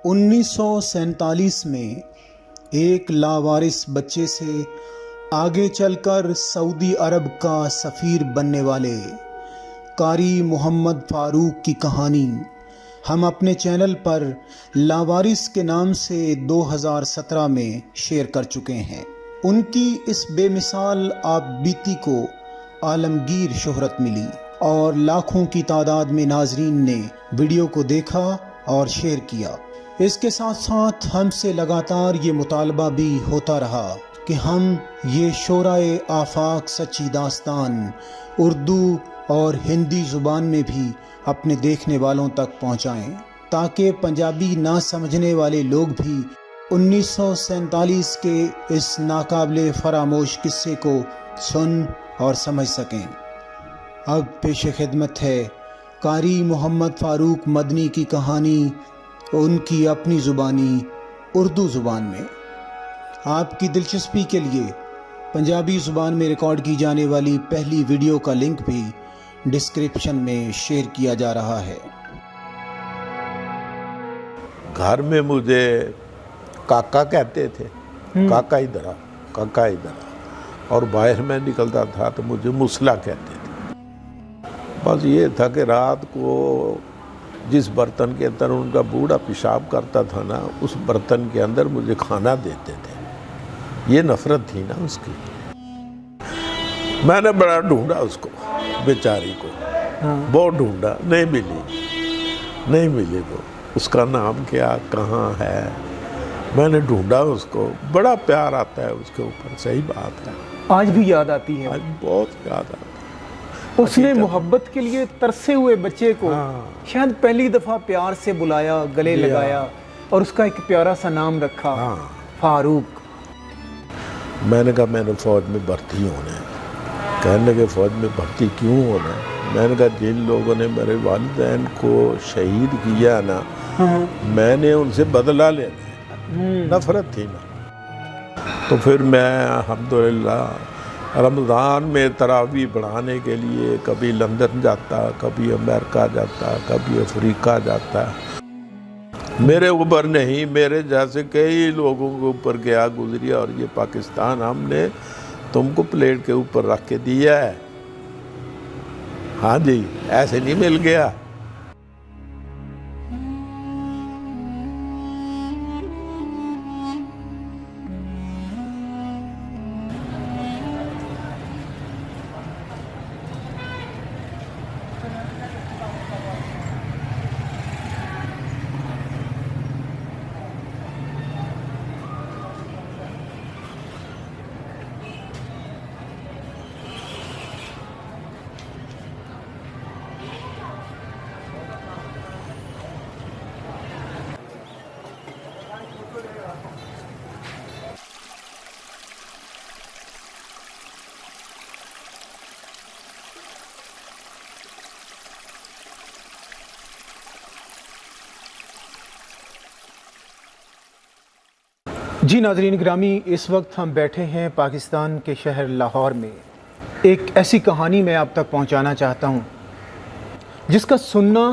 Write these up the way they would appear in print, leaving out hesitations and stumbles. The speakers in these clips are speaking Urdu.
1947 میں ایک لاوارث بچے سے آگے چل کر سعودی عرب کا سفیر بننے والے قاری محمد فاروق کی کہانی ہم اپنے چینل پر لاوارث کے نام سے 2017 میں شیئر کر چکے ہیں۔ ان کی اس بے مثال آپ بیتی کو عالمگیر شہرت ملی اور لاکھوں کی تعداد میں ناظرین نے ویڈیو کو دیکھا اور شیئر کیا۔ اس کے ساتھ ساتھ ہم سے لگاتار یہ مطالبہ بھی ہوتا رہا کہ ہم یہ شورائے آفاق سچی داستان اردو اور ہندی زبان میں بھی اپنے دیکھنے والوں تک پہنچائیں، تاکہ پنجابی نہ سمجھنے والے لوگ بھی 1947 کے اس ناقابل فراموش قصے کو سن اور سمجھ سکیں۔ اب پیش خدمت ہے قاری محمد فاروق مدنی کی کہانی، ان کی اپنی زبانی اردو زبان میں۔ آپ کی دلچسپی کے لیے پنجابی زبان میں ریکارڈ کی جانے والی پہلی ویڈیو کا لنک بھی ڈسکرپشن میں شیئر کیا جا رہا ہے۔ گھر میں مجھے کاکا کہتے تھے، کاکا ادھر آ، کاکا ادھر آ، اور باہر میں نکلتا تھا تو مجھے مسلا کہتے تھے۔ بس یہ تھا کہ رات کو جس برتن کے اندر ان کا بوڑھا پیشاب کرتا تھا نا، اس برتن کے اندر مجھے کھانا دیتے تھے۔ یہ نفرت تھی نا اس کی۔ میں نے بڑا ڈھونڈا اس کو، بیچاری کو بہت ڈھونڈا، نہیں ملی وہ۔ اس کا نام کیا، کہاں ہے، میں نے ڈھونڈا اس کو۔ بڑا پیار آتا ہے اس کے اوپر، صحیح بات ہے۔ آج بھی یاد آتی ہے، آج بہت یاد آتا ہے۔ اس نے محبت کے لیے ترسے ہوئے بچے کو شاید پہلی دفعہ پیار سے بلایا، گلے لگایا اور اس کا ایک پیارا سا نام رکھا، فاروق۔ میں نے کہا میں نے فوج میں بھرتی ہونا ہے۔ کہنے لگے فوج میں بھرتی کیوں ہونا ہے؟ میں نے کہا جن لوگوں نے میرے والدین کو شہید کیا نا، میں نے ان سے بدلہ لینا ہے۔ نفرت تھی نا۔ تو پھر میں الحمدللہ رمضان میں تراویح پڑھانے کے لیے کبھی لندن جاتا، کبھی امریکہ جاتا، کبھی افریقہ جاتا۔ میرے اوپر نہیں، میرے جیسے کئی لوگوں کے اوپر گیا گزری، اور یہ پاکستان ہم نے تم کو پلیٹ کے اوپر رکھ کے دیا ہے۔ ہاں جی، ایسے نہیں مل گیا۔ جی ناظرین گرامی، اس وقت ہم بیٹھے ہیں پاکستان کے شہر لاہور میں۔ ایک ایسی کہانی میں آپ تک پہنچانا چاہتا ہوں جس کا سننا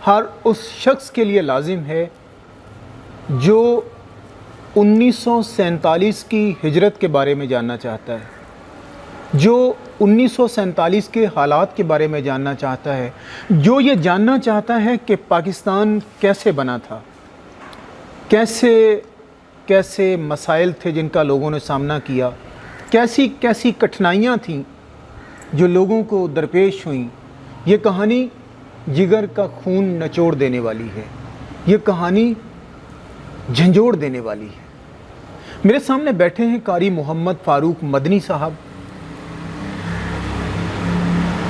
ہر اس شخص کے لیے لازم ہے جو 1947 کی ہجرت کے بارے میں جاننا چاہتا ہے، جو 1947 کے حالات کے بارے میں جاننا چاہتا ہے، جو یہ جاننا چاہتا ہے کہ پاکستان کیسے بنا تھا، کیسے مسائل تھے جن کا لوگوں نے سامنا کیا، کیسی کٹھنائیاں تھیں جو لوگوں کو درپیش ہوئیں۔ یہ کہانی جگر کا خون نچوڑ دینے والی ہے، یہ کہانی جھنجھوڑ دینے والی ہے۔ میرے سامنے بیٹھے ہیں قاری محمد فاروق مدنی صاحب،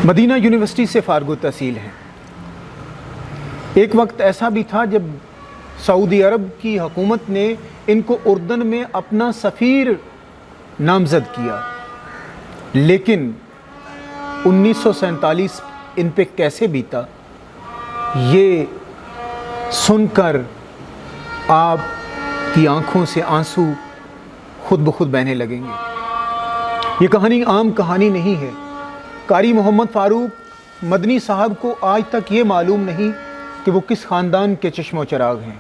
مدینہ یونیورسٹی سے فارغ التحصیل ہیں۔ ایک وقت ایسا بھی تھا جب سعودی عرب کی حکومت نے ان کو اردن میں اپنا سفیر نامزد کیا، لیکن 1947 ان پہ کیسے بیتا، یہ سن کر آپ کی آنکھوں سے آنسو خود بخود بہنے لگیں گے۔ یہ کہانی عام کہانی نہیں ہے۔ قاری محمد فاروق مدنی صاحب کو آج تک یہ معلوم نہیں کہ وہ کس خاندان کے چشم و چراغ ہیں۔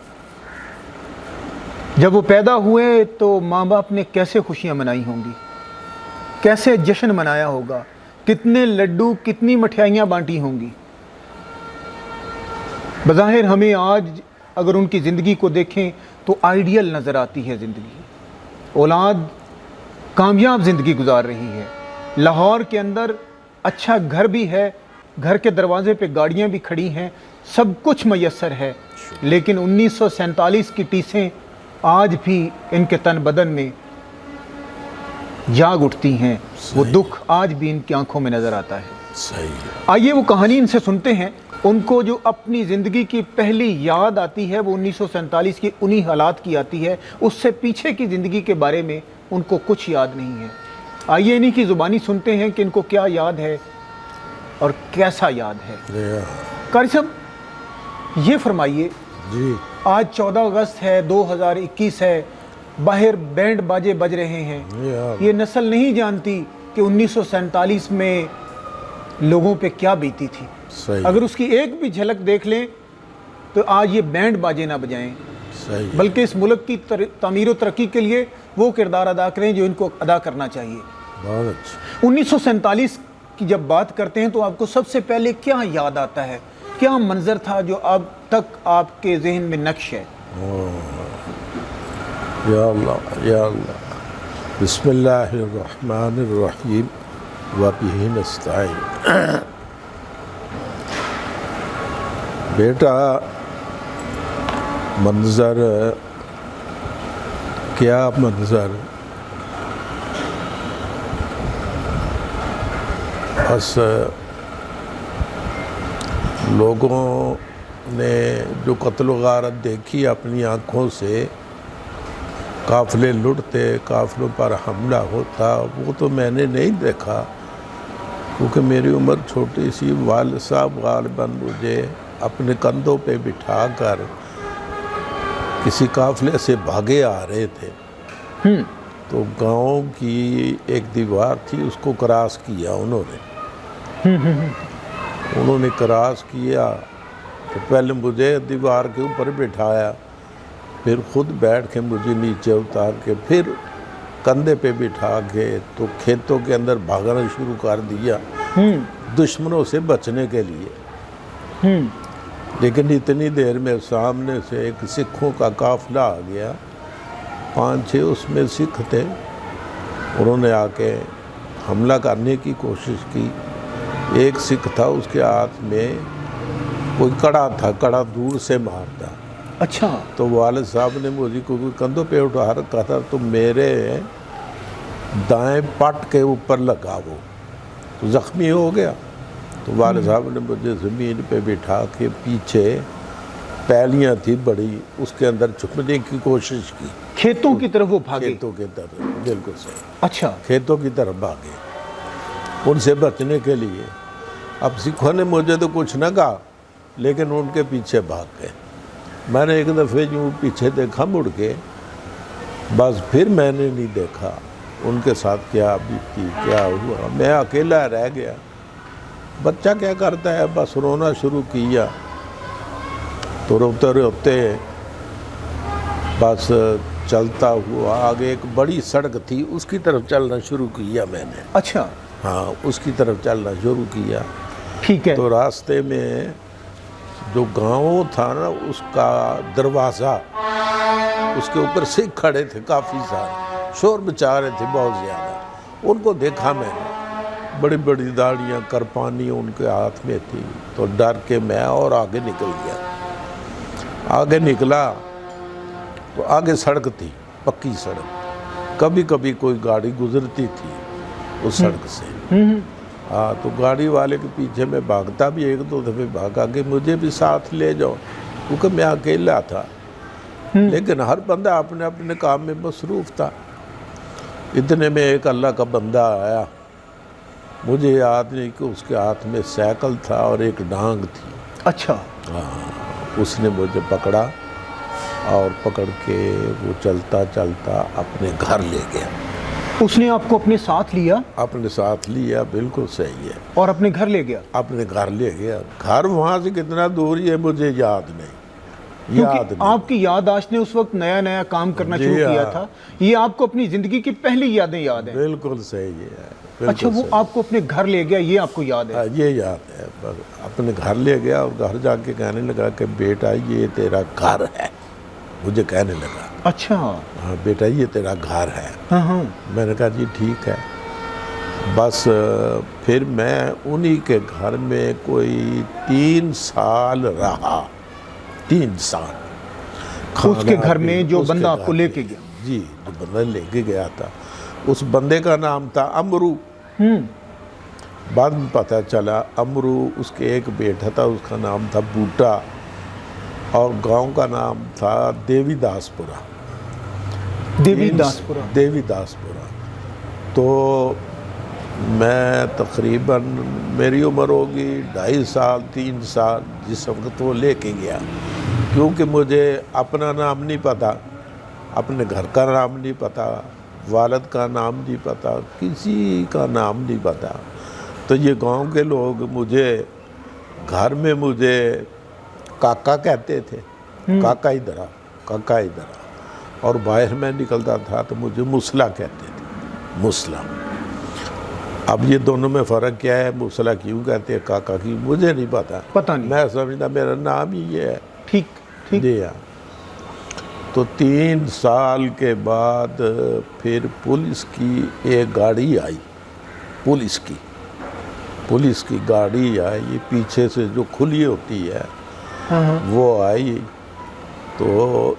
جب وہ پیدا ہوئے تو ماں باپ نے کیسے خوشیاں منائی ہوں گی، کیسے جشن منایا ہوگا، کتنے لڈو کتنی مٹھائیاں بانٹی ہوں گی۔ بظاہر ہمیں آج اگر ان کی زندگی کو دیکھیں تو آئیڈیل نظر آتی ہے زندگی، اولاد کامیاب زندگی گزار رہی ہے، لاہور کے اندر اچھا گھر بھی ہے، گھر کے دروازے پہ گاڑیاں بھی کھڑی ہیں، سب کچھ میسر ہے، لیکن 1947 کی ٹیسیں آج بھی ان کے تن بدن میں جاگ اٹھتی ہیں، وہ دکھ آج بھی ان کی آنکھوں میں نظر آتا ہے۔ صحیح ہے۔ آئیے وہ کہانی ان سے سنتے ہیں۔ ان کو جو اپنی زندگی کی پہلی یاد آتی ہے وہ 1947 کی انہی حالات کی آتی ہے، اس سے پیچھے کی زندگی کے بارے میں ان کو کچھ یاد نہیں ہے۔ آئیے انہی کی زبانی سنتے ہیں کہ ان کو کیا یاد ہے اور کیسا یاد ہے۔ قاری صاحب یہ فرمائیے، جی آج 14 اگست ہے، 2021 ہے، باہر بینڈ باجے بج رہے ہیں، یہ نسل نہیں جانتی کہ 1947 میں لوگوں پہ کیا بیتی تھی۔ صحیح، اگر اس کی ایک بھی جھلک دیکھ لیں تو آج یہ بینڈ باجے نہ بجائیں، صحیح، بلکہ اس ملک کی تعمیر و ترقی کے لیے وہ کردار ادا کریں جو ان کو ادا کرنا چاہیے۔ بہت اچھا۔ 1947 کی جب بات کرتے ہیں تو آپ کو سب سے پہلے کیا یاد آتا ہے، کیا منظر تھا جو اب تک آپ کے ذہن میں نقش ہے؟ یا اللہ یا اللہ، بسم اللہ الرحمن الرحیم وبہ نستعین۔ بیٹا منظر، کیا منظر، بس لوگوں نے جو قتل و غارت دیکھی اپنی آنکھوں سے، قافلے لٹتے، قافلوں پر حملہ ہوتا، وہ تو میں نے نہیں دیکھا کیونکہ میری عمر چھوٹی سی۔ والد صاحب غالباً مجھے اپنے کندھوں پہ بٹھا کر کسی قافلے سے بھاگے آ رہے تھے، تو گاؤں کی ایک دیوار تھی، اس کو کراس کیا انہوں نے کراس کیا تو پہلے مجھے دیوار کے اوپر بٹھایا، پھر خود بیٹھ کے مجھے نیچے اتار کے پھر کندھے پہ بٹھا کے تو کھیتوں کے اندر بھاگنا شروع کر دیا دشمنوں سے بچنے کے لیے۔ لیکن اتنی دیر میں سامنے سے ایک سکھوں کا قافلہ آ گیا، 5-6 اس میں سکھ تھے، انہوں نے آ کے حملہ کرنے کی کوشش کی۔ ایک سکھ تھا، اس کے ہاتھ میں کوئی کڑا تھا، کڑا دور سے مارتا۔ اچھا، تو والد صاحب نے مجھے کوئی کندھوں پہ اٹھا رکھا تھا، تو میرے دائیں پٹ کے اوپر لگا، وہ تو زخمی ہو گیا۔ تو والد صاحب نے مجھے زمین پہ بٹھا کے پیچھے پیلیاں تھی بڑی، اس کے اندر چھپنے کی کوشش کی، کھیتوں کی طرف وہ بھاگے؟ کھیتوں کی طرف، بالکل صحیح، اچھا، کھیتوں کی طرف بھاگے ان سے بچنے کے لیے۔ اب سکھوں نے مجھے تو کچھ نہ کہا، لیکن ان کے پیچھے بھاگ گئے۔ میں نے ایک دفعہ یوں پیچھے دیکھا مڑ کے، بس پھر میں نے نہیں دیکھا ان کے ساتھ کیا بیتی، کیا ہوا۔ میں اکیلا رہ گیا۔ بچہ کیا کرتا ہے، بس رونا شروع کیا، تو روتے روتے بس چلتا ہوا آگے ایک بڑی سڑک تھی، اس کی طرف چلنا شروع کیا میں نے۔ اچھا، ہاں، اس کی طرف چلنا شروع کیا۔ ٹھیک ہے۔ تو راستے میں جو گاؤں تھا نا، اس کا دروازہ، اس کے اوپر سکھ کھڑے تھے کافی سارے، شور مچا رہے تھے بہت زیادہ۔ ان کو دیکھا میں نے، بڑی بڑی داڑیاں، کرپانی ان کے ہاتھ میں تھی، تو ڈر کے میں اور آگے نکل گیا۔ آگے نکلا تو آگے سڑک تھی، پکی سڑک، کبھی کبھی کوئی گاڑی گزرتی تھی اس سڑک سے۔ ہاں، تو گاڑی والے کے پیچھے میں بھاگتا بھی، 1-2 دفعے بھاگا کہ مجھے بھی ساتھ لے جاؤ، کیونکہ میں اکیلا تھا، لیکن ہر بندہ اپنے اپنے کام میں مصروف تھا۔ اتنے میں ایک اللہ کا بندہ آیا، مجھے یاد نہیں کہ اس کے ہاتھ میں سائیکل تھا اور ایک ڈانگ تھی۔ اچھا، ہاں، اس نے مجھے پکڑا اور پکڑ کے وہ چلتا چلتا اپنے گھر لے گیا۔ اس نے آپ کو اپنے ساتھ لیا؟ اپنے ساتھ لیا، بالکل صحیح ہے، اور اپنے گھر لے گیا؟ اپنے گھر لے گیا۔ گھر وہاں سے کتنا دور ہے مجھے یاد نہیں، کیونکہ یاد نہیں۔ آپ کی یادداشت نے اس وقت نیا نیا کام کرنا جی شروع کیا ہاں۔ تھا، یہ آپ کو اپنی زندگی کی پہلی یادیں یاد ہیں؟ بالکل صحیح ہے، بالکل اچھا، وہ صحیح۔ آپ کو اپنے گھر لے گیا، یہ آپ کو یاد ہے؟ ہاں، یہ یاد ہے، اپنے گھر لے گیا اور گھر جا کے کہنے لگا کہ بیٹا یہ تیرا گھر ہے، مجھے کہنے لگا اچھا، ہاں بیٹا یہ تیرا گھر ہے۔ ہاں ہاں، میں نے کہا جی ٹھیک ہے۔ بس پھر میں انہی کے گھر میں کوئی 3 سال رہا، 3 سال اس کے گھر میں جو اس کے بندہ آپ کو گھر لے میں، کے گیا؟ جی جو بندہ لے کے گیا تھا، اس بندے کا نام تھا امرو۔ بعد میں پتہ چلا امرو، اس کے ایک بیٹا تھا، اس کا نام تھا بوٹا، اور گاؤں کا نام تھا دیوی داس پورہ۔ دیوی داس پورہ۔ دیوی داس پورہ۔ تو میں تقریباً میری عمر ہوگی 2.5 سال 3 سال جس وقت وہ لے کے گیا، کیونکہ مجھے اپنا نام نہیں پتہ، اپنے گھر کا نام نہیں پتہ، والد کا نام نہیں پتہ، کسی کا نام نہیں پتہ۔ تو یہ گاؤں کے لوگ مجھے گھر میں مجھے کاکا کہتے تھے، کاکا ادھر آ، کاکا ادھر آ، اور باہر میں نکلتا تھا تو مجھے مسلا کہتے تھے، مسلا۔ اب یہ دونوں میں فرق کیا ہے، مسلا کیوں کہتے ہیں، کاکا کی مجھے نہیں پتہ نہیں۔ میں سمجھتا میرا نام ہی یہ ہے۔ ٹھیک ٹھیک۔ جی ہاں۔ تو 3 سال کے بعد پھر پولیس کی ایک گاڑی آئی، پولیس کی گاڑی آئی، پیچھے سے جو کھلی ہوتی ہے ہاں ہاں، وہ آئی۔ تو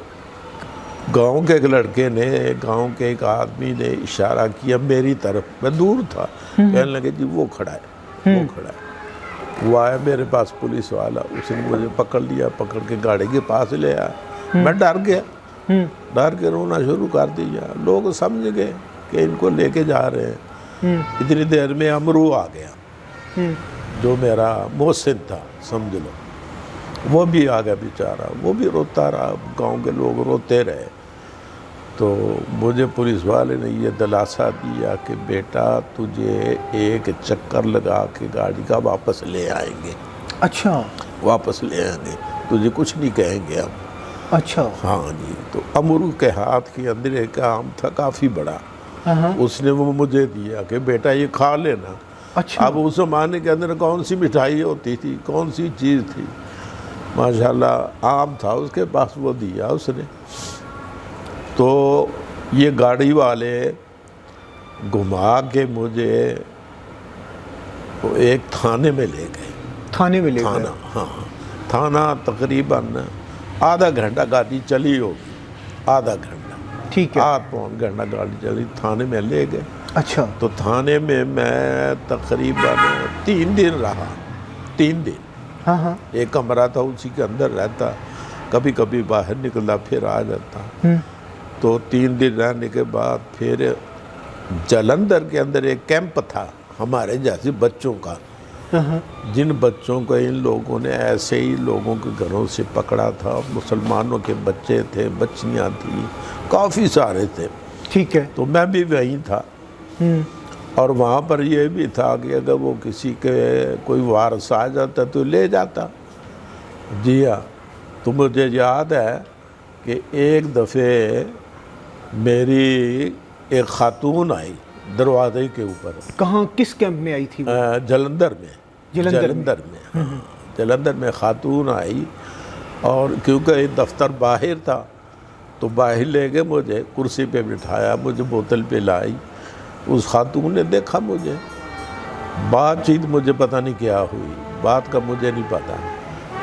گاؤں کے ایک لڑکے نے، گاؤں کے ایک آدمی نے اشارہ کیا میری طرف، میں دور تھا، کہنے لگے جی وہ کھڑا ہے، وہ کھڑا ہے۔ وہ آیا میرے پاس پولیس والا، اس نے مجھے پکڑ لیا، پکڑ کے گاڑی کے پاس لے آیا۔ میں ڈر گیا، ڈر کے رونا شروع کر دیا۔ لوگ سمجھ گئے کہ ان کو لے کے جا رہے ہیں۔ اتنی دیر میں امرو آ گیا، جو میرا محسن تھا سمجھ لو، وہ بھی آ گیا بیچارہ، وہ بھی روتا رہا، گاؤں کے لوگ روتے رہے۔ تو مجھے پولیس والے نے یہ دلاسا دیا کہ بیٹا تجھے ایک چکر لگا کے گاڑی کا واپس لے آئیں گے، اچھا واپس لے آئیں گے، تجھے کچھ نہیں کہیں گے ہم۔ اچھا، ہاں جی۔ تو امرو کے ہاتھ کے اندر ایک آم تھا کافی بڑا، ہاں ہاں، اس نے وہ مجھے دیا کہ بیٹا یہ کھا لینا۔ اچھا، اب اس زمانے کے اندر کون سی مٹھائی ہوتی تھی، کون سی چیز تھی، ماشاءاللہ آم تھا اس کے پاس، وہ دیا اس نے۔ تو یہ گاڑی والے گھما کے مجھے ایک تھانے میں لے گئے، تھانے میں لے تھانہ، گئے؟ ہاں تھانہ تقریباً آدھا گھنٹہ گاڑی چلی ہوگی، آدھا گھنٹہ، ٹھیک ہے، 8-9 گھنٹہ گاڑی چلی، تھانے میں لے گئے۔ اچھا، تو تھانے میں تقریباً 3 دن رہا، 3 دن، ہاں ہاں، ایک کمرہ تھا اسی کے اندر رہتا، کبھی کبھی باہر نکلتا پھر آ جاتا۔ تو 3 دن رہنے کے بعد پھر جلندھر کے اندر ایک کیمپ تھا ہمارے جیسے بچوں کا، جن بچوں کو ان لوگوں نے ایسے ہی لوگوں کے گھروں سے پکڑا تھا، مسلمانوں کے بچے تھے، بچیاں تھیں، کافی سارے تھے۔ ٹھیک ہے، تو میں بھی وہیں تھا، اور وہاں پر یہ بھی تھا کہ اگر وہ کسی کے کوئی وارث آ جاتا تو لے جاتا۔ جی ہاں۔ تو مجھے یاد ہے کہ ایک دفعہ میری ایک خاتون آئی دروازے کے اوپر، کہاں، کس کیمپ میں آئی تھی وہ؟ جلندھر میں، جلندھر میں؟ ہاں، جلندھر میں خاتون آئی، اور کیونکہ دفتر باہر تھا تو باہر لے گئے، مجھے کرسی پہ بٹھایا، مجھے بوتل پہ لائی۔ اس خاتون نے دیکھا مجھے، بات چیت مجھے پتہ نہیں کیا ہوئی، بات کا مجھے نہیں پتہ،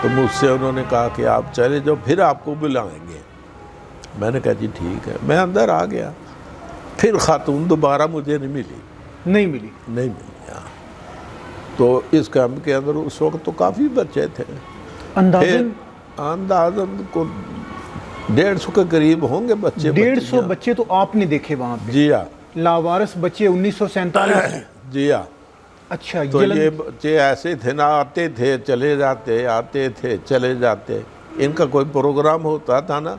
تو مجھ سے انہوں نے کہا کہ آپ چلے جاؤ، پھر آپ کو بلائیں گے۔ میں نے کہا جی ٹھیک ہے، میں اندر آ گیا۔ پھر خاتون دوبارہ مجھے نہیں ملی، نہیں ملی؟ نہیں ملی۔ ہاں۔ تو اس کیمپ کے اندر اس وقت تو کافی بچے تھے، اندازاً اندازاً کو 150 کے قریب ہوں گے بچے، 150 بچے تو آپ نے دیکھے وہاں پہ؟ جی ہاں، لاوارث بچے 1947 میں؟ جی ہاں۔ اچھا، تو یہ بچے ایسے تھے نا، آتے تھے چلے جاتے، آتے تھے چلے جاتے۔ ان کا کوئی پروگرام ہوتا تھا نا،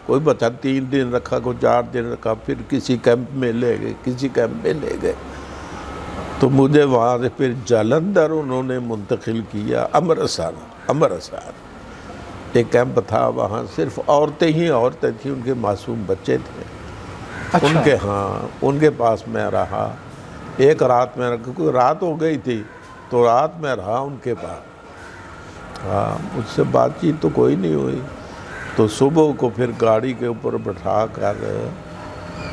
کوئی بچہ 3 دن رکھا، کوئی 4 دن رکھا، پھر کسی کیمپ میں لے گئے، کسی کیمپ میں لے گئے۔ تو مجھے وہاں سے پھر جلندھر انہوں نے منتقل کیا، امرتسر ایک کیمپ تھا وہاں صرف عورتیں تھیں، ان کے معصوم بچے تھے. اچھا. ان کے پاس میں رہا. ایک رات میں کیونکہ رات ہو گئی تھی تو رات میں رہا ان کے پاس. مجھ سے بات چیت تو کوئی نہیں ہوئی. تو صبح کو پھر گاڑی کے اوپر بٹھا کر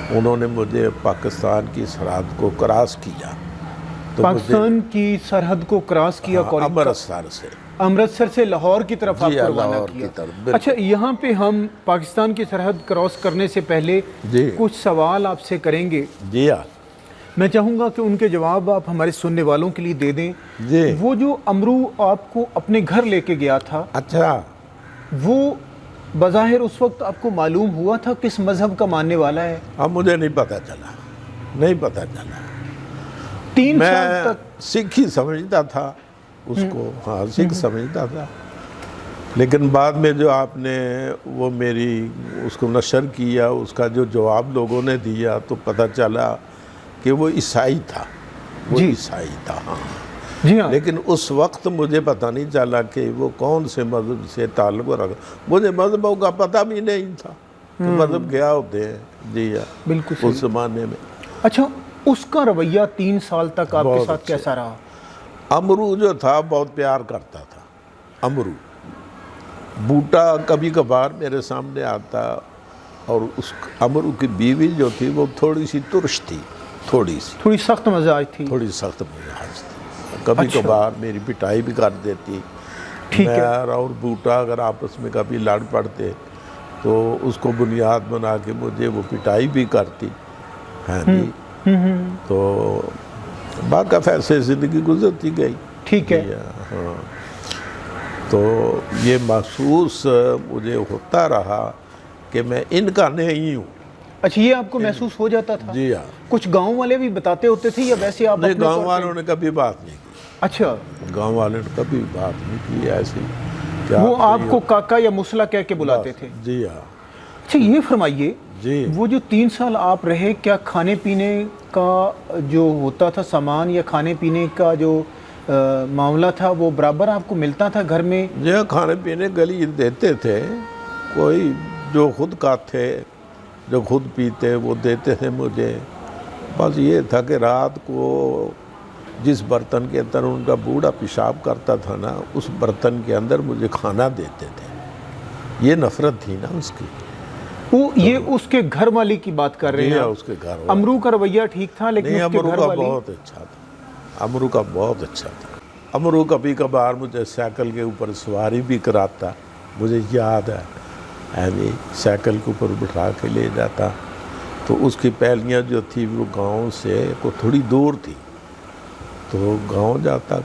انہوں نے مجھے پاکستان کی سرحد کو کراس کیا. تو پاکستان کی سرحد کو کراس کیا امرتسر سے لاہور کی طرف آپ کو روانہ کیا. اچھا، یہاں پہ ہم پاکستان کی سرحد کراس کرنے سے پہلے کچھ سوال آپ سے کریں گے. جی ہاں. میں چاہوں گا کہ ان کے جواب آپ ہمارے سننے والوں کے لیے دے دیں. وہ جو امرو آپ کو اپنے گھر لے کے گیا تھا، اچھا، وہ بظاہر اس وقت آپ کو معلوم ہوا تھا کس مذہب کا ماننے والا ہے؟ اب مجھے نہیں پتہ چلا. 3 میں سال تک سکھ ہی سمجھتا تھا اس کو. سکھ سمجھتا تھا. لیکن بعد میں جو آپ نے وہ میری اس کو نشر کیا، اس کا جو جواب لوگوں نے دیا تو پتہ چلا کہ وہ عیسائی تھا. عیسائی تھا. جی ہاں. لیکن اس وقت مجھے پتہ نہیں چلا کہ وہ کون سے مذہب سے تعلق رکھا. مجھے مذہبوں کا پتہ بھی نہیں تھا کہ مذہب کیا ہوتے ہیں. جی ہاں، بالکل اس زمانے میں. اچھا، اس کا رویہ 3 سال تک آپ کے ساتھ کیسا رہا؟ امرو جو تھا بہت پیار کرتا تھا. امرو بوٹا کبھی کبھار میرے سامنے آتا، اور اس امرو کی بیوی جو تھی وہ تھوڑی سی ترش تھی، تھوڑی سخت مزاج تھی. تھوڑی سخت مزاج تھی. کبھی کبھار میری پٹائی بھی کر دیتی. میں اور بوٹا اگر آپس میں کبھی لڑ پڑتے تو اس کو بنیاد بنا کے مجھے وہ پٹائی بھی کرتی. تو باقاعدہ سے زندگی گزرتی گئی. ٹھیک ہے. ہاں. تو یہ محسوس مجھے ہوتا رہا کہ میں ان کا نہیں ہوں. اچھا، یہ آپ کو محسوس ہو جاتا تھا؟ جی ہاں. کچھ گاؤں والے بھی بتاتے ہوتے تھے یا ویسے آپ؟ نہیں، گاؤں والوں نے کبھی بات نہیں کی. اچھا، گاؤں والوں نے کبھی بات نہیں کی ایسی. وہ آپ کو کاکا یا مسلا کہہ کے بلاتے تھے؟ جی ہاں. اچھا، یہ فرمائیے، جی، وہ جو 3 سال آپ رہے، کیا کھانے پینے کا جو ہوتا تھا سامان یا کھانے پینے کا جو معاملہ تھا وہ برابر آپ کو ملتا تھا گھر میں؟ جی، کھانے پینے گلی دیتے تھے. کوئی جو خود کھاتے، جو خود پیتے وہ دیتے تھے مجھے. بس یہ تھا کہ رات کو جس برتن کے اندر ان کا بوڑھا پیشاب کرتا تھا نا، اس برتن کے اندر مجھے کھانا دیتے تھے. یہ نفرت تھی نا اس کی. یہ اس کے گھر والی کی بات کر رہے ہیں؟ اس کے گھر والی. امرو کا رویہ ٹھیک تھا لیکن اس کے گھر والی؟ بہت اچھا تھا. امرو کا بہت اچھا تھا. امرو کبھی کبھار مجھے سائیکل کے اوپر سواری بھی کراتا. مجھے یاد ہے سائیکل کے اوپر بٹھا کے لے جاتا. تو اس کی پہلیاں جو تھی وہ گاؤں سے کو تھوڑی دور تھی، تو گاؤں جاتا،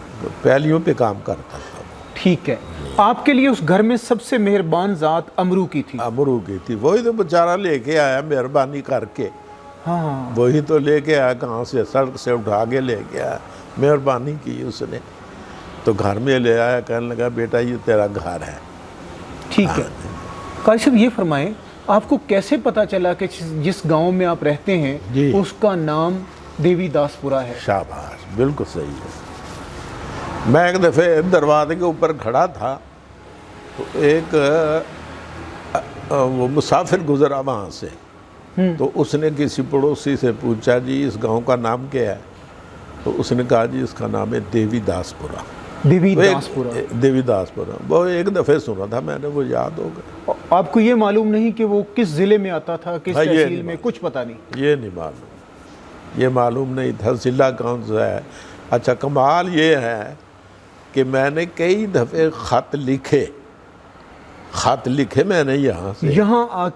پہلیوں پہ کام کرتا تھا. ٹھیک ہے. آپ کے لیے اس گھر میں سب سے مہربان ذات امرو کی تھی؟ امرو کی تھی. وہی تو بیچارہ لے کے آیا مہربانی کر کے. ہاں، وہی تو لے کے آیا، کہاں سے سڑک سے اٹھا کے لے کے آیا. مہربانی کی اس نے. تو گھر میں لے آیا، کہنے لگا بیٹا یہ تیرا گھر ہے. ٹھیک ہے. قاری صاحب یہ فرمائیں، آپ کو کیسے پتا چلا کہ جس گاؤں میں آپ رہتے ہیں اس کا نام دیوی داس پورہ ہے؟ شاباش، بالکل صحیح ہے. میں ایک دفعہ دروازے کے اوپر کھڑا تھا تو ایک وہ مسافر گزرا وہاں سے. تو اس نے کسی پڑوسی سے پوچھا جی اس گاؤں کا نام کیا ہے؟ تو اس نے کہا جی اس کا نام ہے دیوی داس پورہ. دیوی داس پورہ. دیوی داس پورہ. وہ ایک دفعہ سنا تھا میں نے، وہ یاد ہو گیا. آپ کو یہ معلوم نہیں کہ وہ کس ضلع میں آتا تھا، کس تحصیل میں؟ کچھ پتہ نہیں؟ یہ نہیں معلوم. یہ معلوم نہیں تھا ضلع کون سا ہے. اچھا، کمال یہ ہے کہ میں نے کئی دفعے خط لکھے میں نے یہاں آ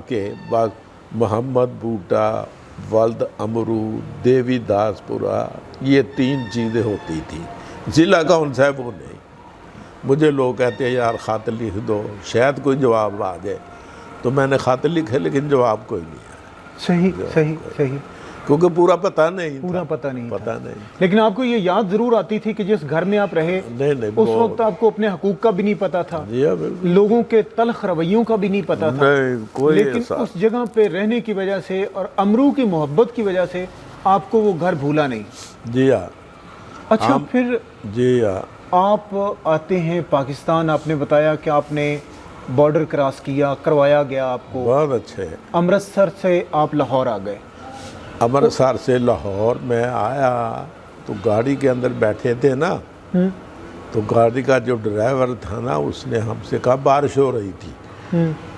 کے بس محمد بوٹا، ولد امرو، دیوی داس پورہ، یہ 3 چیزیں ہوتی تھیں. ضلع کون سا ہے وہ نہیں. مجھے لوگ کہتے ہیں یار خط لکھ دو، شاید کوئی جواب آ جائے. تو میں نے خط لکھے لیکن جواب کوئی نہیں آیا. صحیح. کیونکہ پورا پتہ نہیں. پتہ نہیں. لیکن آپ کو یہ یاد ضرور آتی تھی کہ جس گھر میں آپ رہے اس وقت آپ کو اپنے حقوق کا بھی نہیں پتا تھا، لوگوں کے تلخ رویوں کا بھی نہیں پتا تھا. لیکن اس جگہ پہ رہنے کی وجہ سے اور امرو کی محبت کی وجہ سے آپ کو وہ گھر بھولا نہیں. جی ہاں. اچھا، پھر جی ہاں، آپ آتے ہیں پاکستان، آپ نے بتایا کہ آپ نے بارڈر کراس کیا، کروایا گیا آپ کو، بہت اچھے. امرتسر سے آپ لاہور آ گئے. امرتسر سے لاہور میں آیا تو گاڑی کے اندر بیٹھے تھے نا، تو گاڑی کا جو ڈرائیور تھا نا اس نے ہم سے کہا، بارش ہو رہی تھی،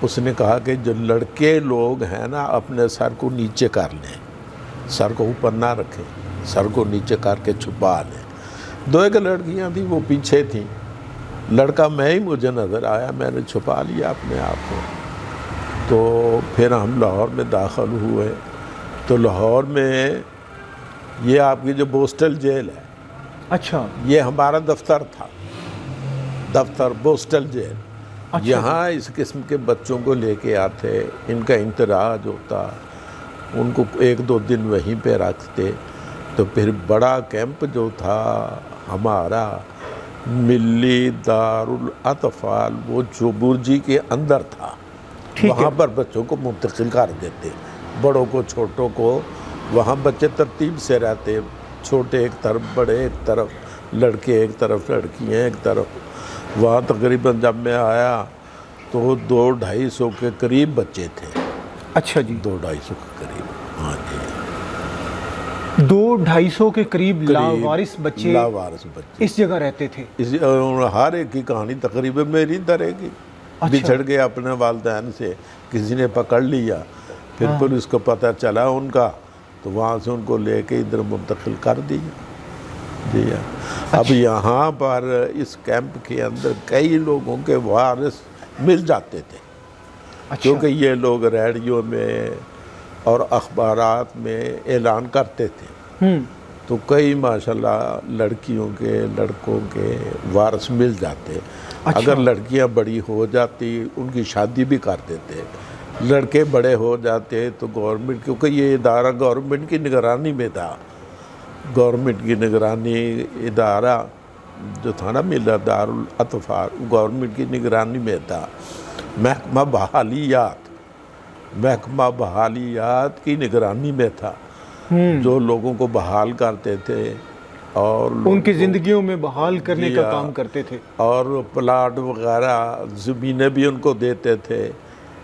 اس نے کہا کہ جو لڑکے لوگ ہیں نا اپنے سر کو نیچے کر لیں، سر کو اوپر نہ رکھیں، سر کو نیچے کر کے چھپا لیں. 2 ایک لڑکیاں تھیں وہ پیچھے تھیں، لڑکا میں ہی مجھے نظر آیا، میں نے چھپا لیا اپنے آپ کو. تو پھر ہم لاہور میں داخل ہوئے. تو لاہور میں یہ آپ کی جو بوسٹل جیل ہے، اچھا، یہ ہمارا دفتر تھا، دفتر بوسٹل جیل. یہاں اس قسم کے بچوں کو لے کے آتے، ان کا اندراج ہوتا، ان کو 1-2 دن وہیں پہ رکھتے. تو پھر بڑا کیمپ جو تھا ہمارا ملی دارالاطفال، وہ جو برجی کے اندر تھا، وہاں پر بچوں کو منتقل کر دیتے، بڑوں کو چھوٹوں کو. وہاں بچے ترتیب سے رہتے، چھوٹے ایک طرف، بڑے ایک طرف، لڑکے ایک طرف، لڑکیاں ایک طرف. وہاں تقریباً جب میں آیا تو 200-250 کے قریب بچے تھے. اچھا جی، 200-250 کے قریب. ہاں جی، 200-250 کے قریب لاوارث بچے لاوارث بچے اس جگہ رہتے تھے. ہر ایک کی کہانی تقریباً میری طرح کی. بچھڑ گئے اپنے والدین سے، کسی نے پکڑ لیا، پھر پولیس کو پتہ چلا ان کا، تو وہاں سے ان کو لے کے ادھر منتقل کر دیا. اب یہاں پر اس کیمپ کے اندر کئی لوگوں کے وارث مل جاتے تھے، کیونکہ یہ لوگ ریڈیو میں اور اخبارات میں اعلان کرتے تھے. تو کئی ماشاءاللہ لڑکیوں کے، لڑکوں کے وارث مل جاتے. اگر لڑکیاں بڑی ہو جاتی ان کی شادی بھی کر دیتے، لڑکے بڑے ہو جاتے تو گورنمنٹ، کیونکہ یہ ادارہ گورنمنٹ کی نگرانی میں تھا، گورنمنٹ کی نگرانی ادارہ جو تھا نا ملی دارالاطفال، گورنمنٹ کی نگرانی میں تھا. محکمہ بحالیات کی نگرانی میں تھا، جو لوگوں کو بحال کرتے تھے اور ان کی زندگیوں میں بحال کرنے کا کام کرتے تھے، اور پلاٹ وغیرہ زمینیں بھی ان کو دیتے تھے.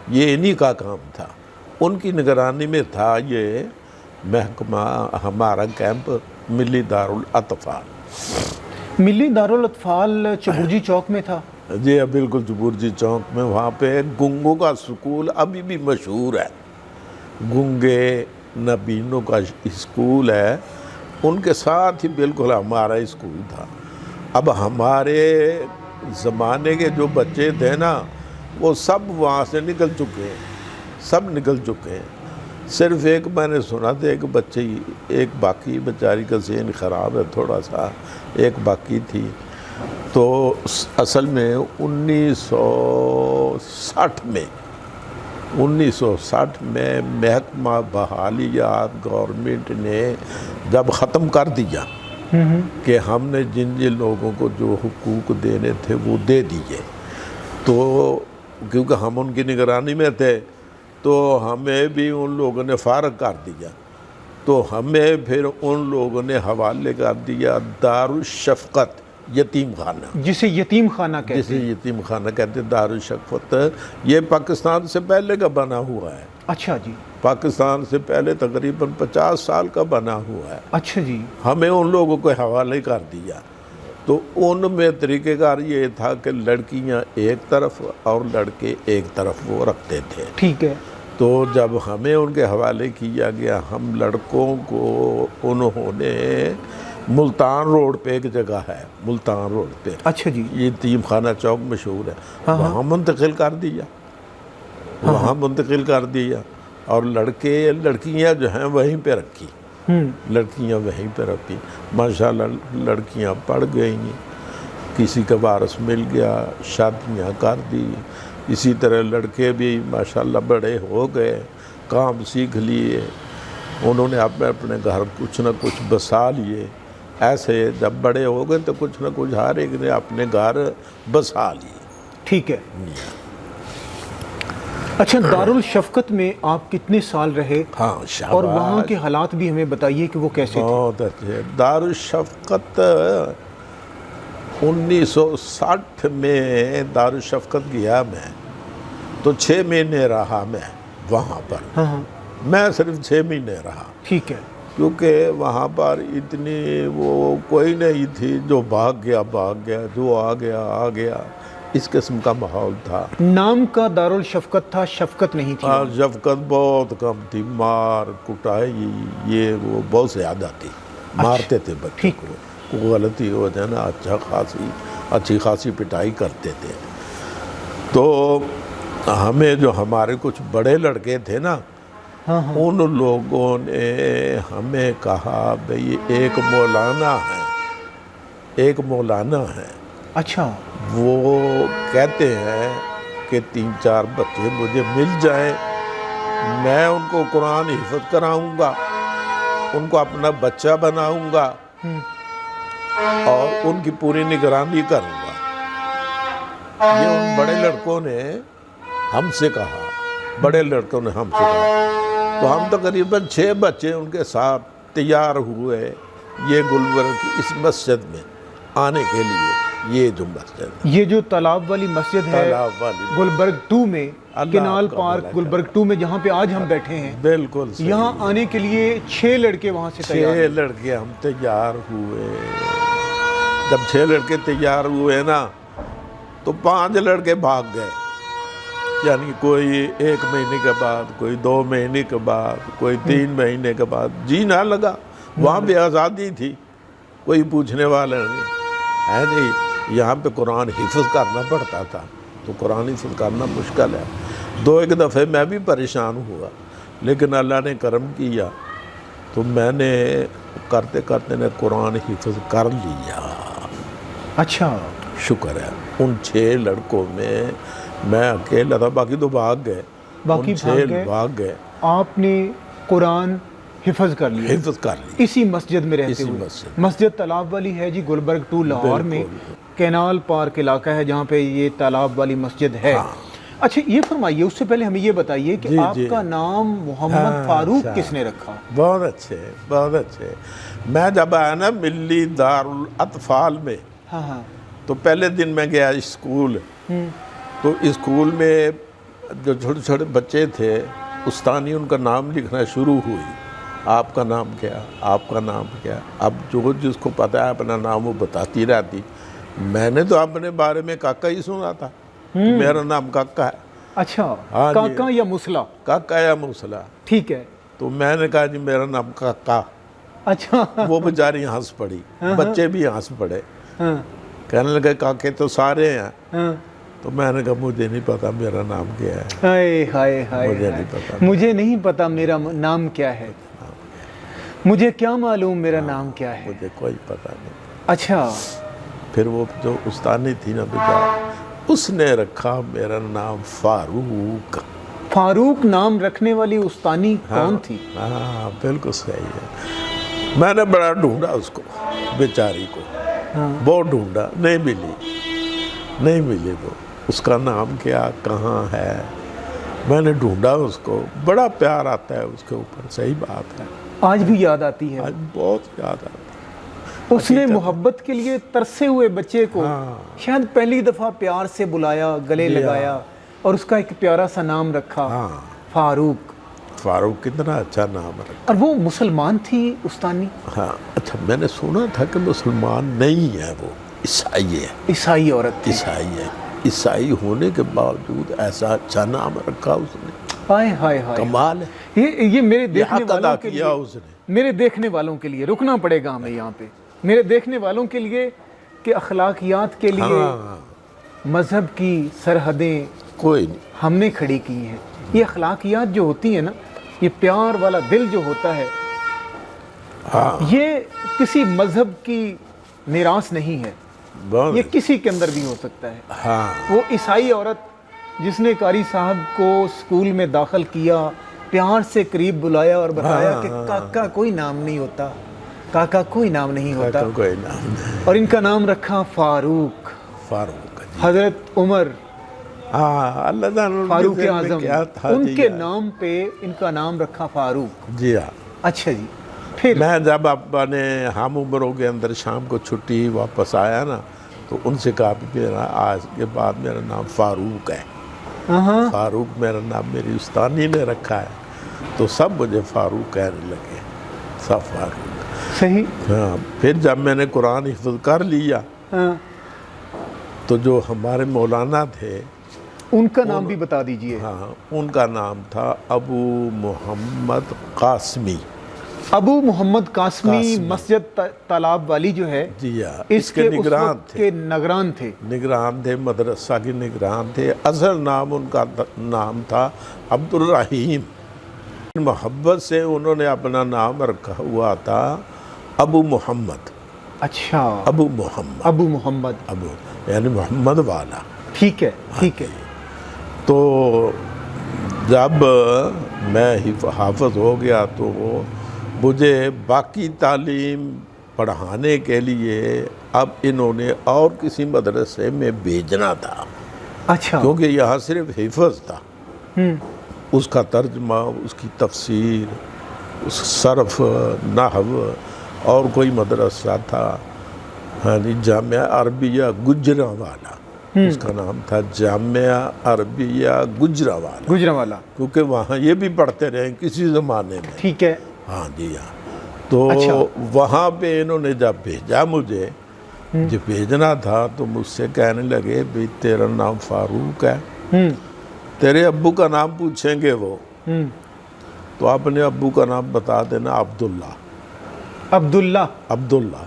یہ انہی کا کام تھا، ان کی نگرانی میں تھا یہ محکمہ، ہمارا کیمپ ملی دارالاطفال. ملی دارالاطفال چبرجی چوک میں تھا. جی بالکل، چبرجی چوک میں. وہاں پہ گنگوں کا سکول ابھی بھی مشہور ہے، گنگے نبینوں کا اسکول ہے، ان کے ساتھ ہی بالکل ہمارا اسکول تھا. اب ہمارے زمانے کے جو بچے تھے نا وہ سب وہاں سے نکل چکے ہیں، سب نکل چکے ہیں. صرف ایک میں نے سنا تھا، ایک بچی، ایک باقی بیچاری کا ذہن خراب ہے تھوڑا سا، ایک باقی تھی. تو اصل میں 1960 میں محکمہ بحالیات گورنمنٹ نے جب ختم کر دیا کہ ہم نے جن لوگوں کو جو حقوق دینے تھے وہ دے دیے، تو کیونکہ ہم ان کی نگرانی میں تھے تو ہمیں بھی ان لوگوں نے فارغ کر دیا. تو ہمیں پھر ان لوگوں نے حوالے کر دیا دارالشفقت یتیم خانہ، جسے یتیم خانہ کہتے ہیں. جسے یتیم خانہ کہتے ہیں. دارالشفقت یہ پاکستان سے پہلے کا بنا ہوا ہے. اچھا جی، پاکستان سے پہلے تقریباً 50 سال کا بنا ہوا ہے. اچھا جی. ہمیں ان لوگوں کو حوالے کر دیا. تو ان میں طریقہ کار یہ تھا کہ لڑکیاں ایک طرف اور لڑکے ایک طرف وہ رکھتے تھے. ٹھیک ہے. تو جب ہمیں ان کے حوالے کیا گیا، ہم لڑکوں کو انہوں نے ملتان روڈ پہ ایک جگہ ہے، ملتان روڈ پہ، اچھا جی، یہ یتیم خانہ چوک مشہور ہے، وہاں منتقل کر دیا، وہاں منتقل کر دیا. اور لڑکیاں جو ہیں وہیں پہ رکھی، لڑکیاں وہیں پہ رکھی. ماشاءاللہ لڑکیاں پڑھ گئیں، کسی کا وارث مل گیا، شادیاں کر دی. اسی طرح لڑکے بھی ماشاءاللہ بڑے ہو گئے، کام سیکھ لیے، انہوں نے اپنے گھر کچھ نہ کچھ بسا لیے. ایسے جب بڑے ہو گئے تو کچھ نہ کچھ ہر ایک نے اپنے گھر بسا لیے. ٹھیک ہے. اچھا، دارالشفقت میں آپ کتنے سال رہے؟ ہاں، اور وہاں کے حالات بھی ہمیں بتائیے کہ وہ کیسے تھے. بہت اچھے. دارالشفقت 1960 میں دارالشفقت گیا میں تو 6 مہینے رہا میں وہاں پر. ہاں ہاں میں صرف 6 مہینے رہا ٹھیک ہے. کیونکہ وہاں پر اتنی وہ کوئی نہیں تھی، جو بھاگ گیا، جو آ گیا، اس قسم کا ماحول تھا. نام کا دارالشفقت تھا، شفقت نہیں تھی. اور شفقت بہت کم تھی، مار کٹائی یہ وہ بہت زیادہ تھی. مارتے تھے بچوں کو، کوئی غلطی ہو جائے نا اچھی خاصی پٹائی کرتے تھے. تو ہمیں جو ہمارے کچھ بڑے لڑکے تھے نا، ان لوگوں نے ہمیں کہا بھئی ایک مولانا ہے. اچھا. وہ کہتے ہیں کہ 3-4 بچے مجھے مل جائیں، میں ان کو قرآن حفظ کراؤں گا، ان کو اپنا بچہ بناؤں گا اور ان کی پوری نگرانی کروں گا. یہ ان بڑے لڑکوں نے ہم سے کہا، تو ہم تقریباً 6 بچے ان کے ساتھ تیار ہوئے یہ گلبرگ کی اس مسجد میں آنے کے لیے. یہ جو مسجد ہے، یہ جو تالاب والی مسجد ہے گلبرگ 2 میں، کنال پارک گلبرگ 2 میں، جہاں پہ آج ہم بیٹھے ہیں، بالکل یہاں آنے کے لیے 6 لڑکے وہاں سے تیار 6 لڑکے ہم تیار ہوئے. جب 6 لڑکے تیار ہوئے نا تو 5 لڑکے بھاگ گئے. یعنی کوئی 1 مہینے کے بعد، کوئی 2 مہینے کے بعد، کوئی 3 مہینے کے بعد. جی نہ لگا، وہاں بھی آزادی تھی، کوئی پوچھنے والا نہیں ہے. نہیں، یہاں پہ قرآن حفظ کرنا پڑتا تھا، تو قرآن حفظ کرنا مشکل ہے. 2-1 دفعے میں بھی پریشان ہوا، لیکن اللہ نے کرم کیا تو میں نے کرتے نے قرآن حفظ کر لیا. اچھا. شکر ہے. ان 6 لڑکوں میں اکیلا تھا، باقی تو بھاگ گئے. باقی 6 بھاگ گئے. آپ نے قرآن حفظ کر لیا اسی مسجد میں رہتے ہوئے. مسجد تالاب والی ہے جی، گلبرگ 2 لاہور میں، کینال پارک علاقہ ہے جہاں پہ یہ تالاب والی مسجد ہے. اچھا یہ فرمائیے، اس سے پہلے ہمیں یہ بتائیے کہ آپ کا نام محمد فاروق کس نے رکھا؟ بہت اچھے. میں جب آیا نا ملی دارالاطفال میں، تو پہلے دن میں گیا اسکول. تو اسکول میں جو چھوٹے چھوٹے بچے تھے، استانی ان کا نام لکھنا شروع ہوئی. آپ کا نام کیا، آپ کا نام کیا. اب جو جس کو پتہ ہے اپنا نام وہ بتاتی رہتی. میں نے تو اپنے بارے میں کاکا ہی سنا تھا، میرا نام کاکا ہے. اچھا. کاکا یا مسلا؟ کاکا یا مسلا. ٹھیک ہے. تو میں نے کہا جی میرا نام کاکا. اچھا. وہ بیچاری ہنس پڑی، بچے بھی ہنس پڑے. کہنے لگے کاکے تو سارے ہیں. تو میں نے کہا مجھے نہیں پتا میرا نام کیا ہے. مجھے نہیں پتا میرا نام کیا ہے. مجھے کیا معلوم میرا نام کیا ہے. مجھے کوئی پتا نہیں. اچھا. پھر وہ جو استانی تھی نا بیچارہ، اس نے رکھا میرا نام فاروق. فاروق نام رکھنے والی استانی کون تھی؟ ہاں بالکل صحیح ہے. میں نے بڑا ڈھونڈا اس کو، بیچاری کو بہت ڈھونڈا، نہیں ملی. وہ اس کا نام کیا، کہاں ہے، میں نے ڈھونڈا اس کو. بڑا پیار آتا ہے اس کے اوپر. صحیح بات ہے. آج بھی یاد آتی ہے. آج بہت یاد آتی ہے. اس نے محبت کے لیے ترسے ہوئے بچے کو شاید پہلی دفعہ پیار سے بلایا، گلے لگایا اور اس کا ایک پیارا سا نام رکھا، فاروق. فاروق کتنا اچھا نام رکھا. اور وہ مسلمان تھی استانی؟ ہاں. اچھا میں نے سنا تھا کہ مسلمان نہیں ہے، وہ عیسائی ہے. عیسائی عورت تھی. عیسائی ہے. عیسائی ہونے کے باوجود ایسا اچھا نام رکھا اس نے. ہائے کمال ہے. یہ میرے دیکھنے والوں کے لیے، اس نے میرے دیکھنے والوں کے لیے رکنا پڑے گا ہمیں یہاں پہ، میرے دیکھنے والوں کے لیے، کہ اخلاقیات کے لیے مذہب کی سرحدیں کوئی نہیں ہم نے کھڑی کی ہیں. یہ اخلاقیات جو ہوتی ہیں نا، یہ پیار والا دل جو ہوتا ہے، یہ کسی مذہب کی میراث نہیں ہے، یہ کسی کے اندر بھی ہو سکتا ہے. وہ عیسائی عورت جس نے قاری صاحب کو اسکول میں داخل کیا، پیار سے قریب بلایا اور بتایا کہ کاکا کوئی نام نہیں ہوتا، کاکا کوئی نام نہیں ہوتا، اور ان کا نام رکھا فاروق. حضرت عمر فاروق اعظم، ان کے نام پہ ان کا نام رکھا فاروق. جی ہاں. اچھا جی. پھر میں جب اپنے ہم عمروں کے اندر شام کو چھٹی واپس آیا نا، تو ان سے کہا کہ میرا آج کے بعد میرا نام فاروق ہے، ہاں فاروق میرا نام میری استانی نے رکھا ہے، تو سب مجھے فاروق کہنے لگے، سب فاروق۔ صحیح۔ ہاں، پھر جب میں نے قرآن حفظ کر لیا ہاں، تو جو ہمارے مولانا تھے، ان کا نام بھی بتا دیجئے۔ ہاں، ان کا نام تھا ابو محمد قاسمی۔ ابو محمد قاسمی قاسمی۔ مسجد تالاب والی جو ہے، جی ہاں، اس کے نگران وقت کے نگران تھے۔ نگران تھے، مدرسہ کے نگران تھے۔ اصل نام ان کا نام تھا عبد الرحیم، محبت سے انہوں نے اپنا نام رکھا ہوا تھا ابو محمد۔ اچھا، ابو محمد، ابو محمد، ابو یعنی محمد والا۔ ٹھیک ہے، ٹھیک ہے۔ تو جب میں حافظ ہو گیا تو مجھے باقی تعلیم پڑھانے کے لیے اب انہوں نے اور کسی مدرسے میں بھیجنا تھا، اچھا، کیونکہ یہاں صرف حفظ تھا، ہوں، اس کا ترجمہ، اس کی تفسیر، اس صرف، نحو، اور کوئی مدرسہ تھا، یعنی جامعہ عربیہ گجرانوالہ، اس کا نام تھا جامعہ عربیہ گجرانوالہ، گجرانوالہ، کیونکہ وہاں یہ بھی پڑھتے رہے کسی زمانے میں۔ ٹھیک ہے۔ ہاں جی ہاں، تو اچھا۔ وہاں پہ انہوں نے جب بھیجا مجھے، جو بھیجنا تھا، تو مجھ سے کہنے لگے بھی تیرا نام فاروق ہے، ہوں، تیرے ابو کا نام پوچھیں گے وہ، ہوں، تو اپنے ابو کا نام بتا دینا عبداللہ، عبداللہ، عبداللہ۔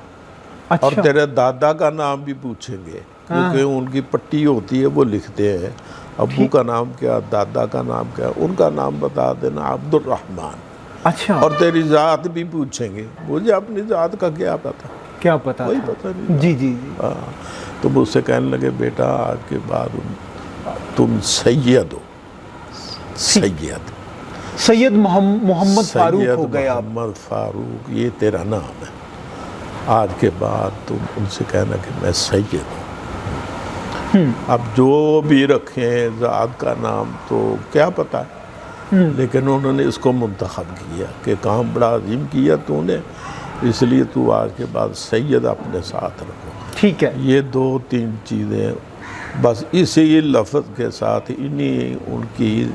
اور اچھا، تیرے دادا کا نام بھی پوچھیں گے، کیونکہ ان کی پٹی ہوتی ہے، وہ لکھتے ہیں ابو کا نام کیا، دادا کا نام کیا، ان کا نام بتا دینا عبد الرحمن۔ اچھا، اور تیری ذات بھی پوچھیں گے، مجھے اپنی ذات کا کیا پتا، کیا پتا کوئی تھا؟ پتہ نہیں۔ جی جی جی، ہاں، تو مجھ سے کہنے لگے بیٹا آج کے بعد تم سید ہو، سید، سید محمد فاروق ہو گئے آپ۔ محمد فاروق، یہ تیرا نام ہے، آج کے بعد تم ان سے کہنا کہ میں سید ہوں۔ اب جو بھی رکھیں ذات کا نام تو کیا پتہ ہے، لیکن انہوں نے اس کو منتخب کیا کہ کام بڑا عظیم کیا تو نے، اس لیے تو آج کے بعد سید اپنے ساتھ رکھو۔ ٹھیک ہے، یہ 2-3 چیزیں بس اسی لفظ کے ساتھ، انہی ان کی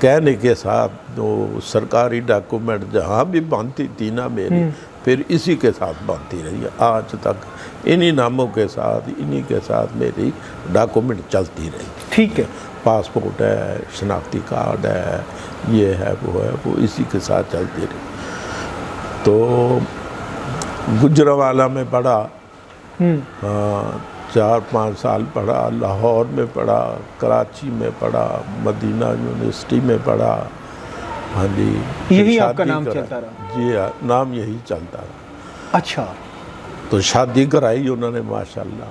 کہنے کے ساتھ، جو سرکاری ڈاکومنٹ جہاں بھی بنتی تھی نا میری، پھر اسی کے ساتھ بنتی رہی ہے آج تک، انہی ناموں کے ساتھ، انہی کے ساتھ میری ڈاکومنٹ چلتی رہی۔ ٹھیک ہے، پاسپورٹ ہے، شناختی کارڈ ہے، یہ ہے وہ ہے، وہ اسی کے ساتھ چلتی رہی۔ تو گجرانوالہ میں پڑھا، 4-5 سال پڑھا، لاہور میں پڑھا، کراچی میں پڑھا، مدینہ یونیورسٹی میں پڑھا۔ ہاں جی، یہی آپ کا شادی نام کرائی۔ چلتا رہا؟ جی ہاں، نام یہی چلتا رہا۔ اچھا، تو شادی کرائی انہوں نے ماشاءاللہ،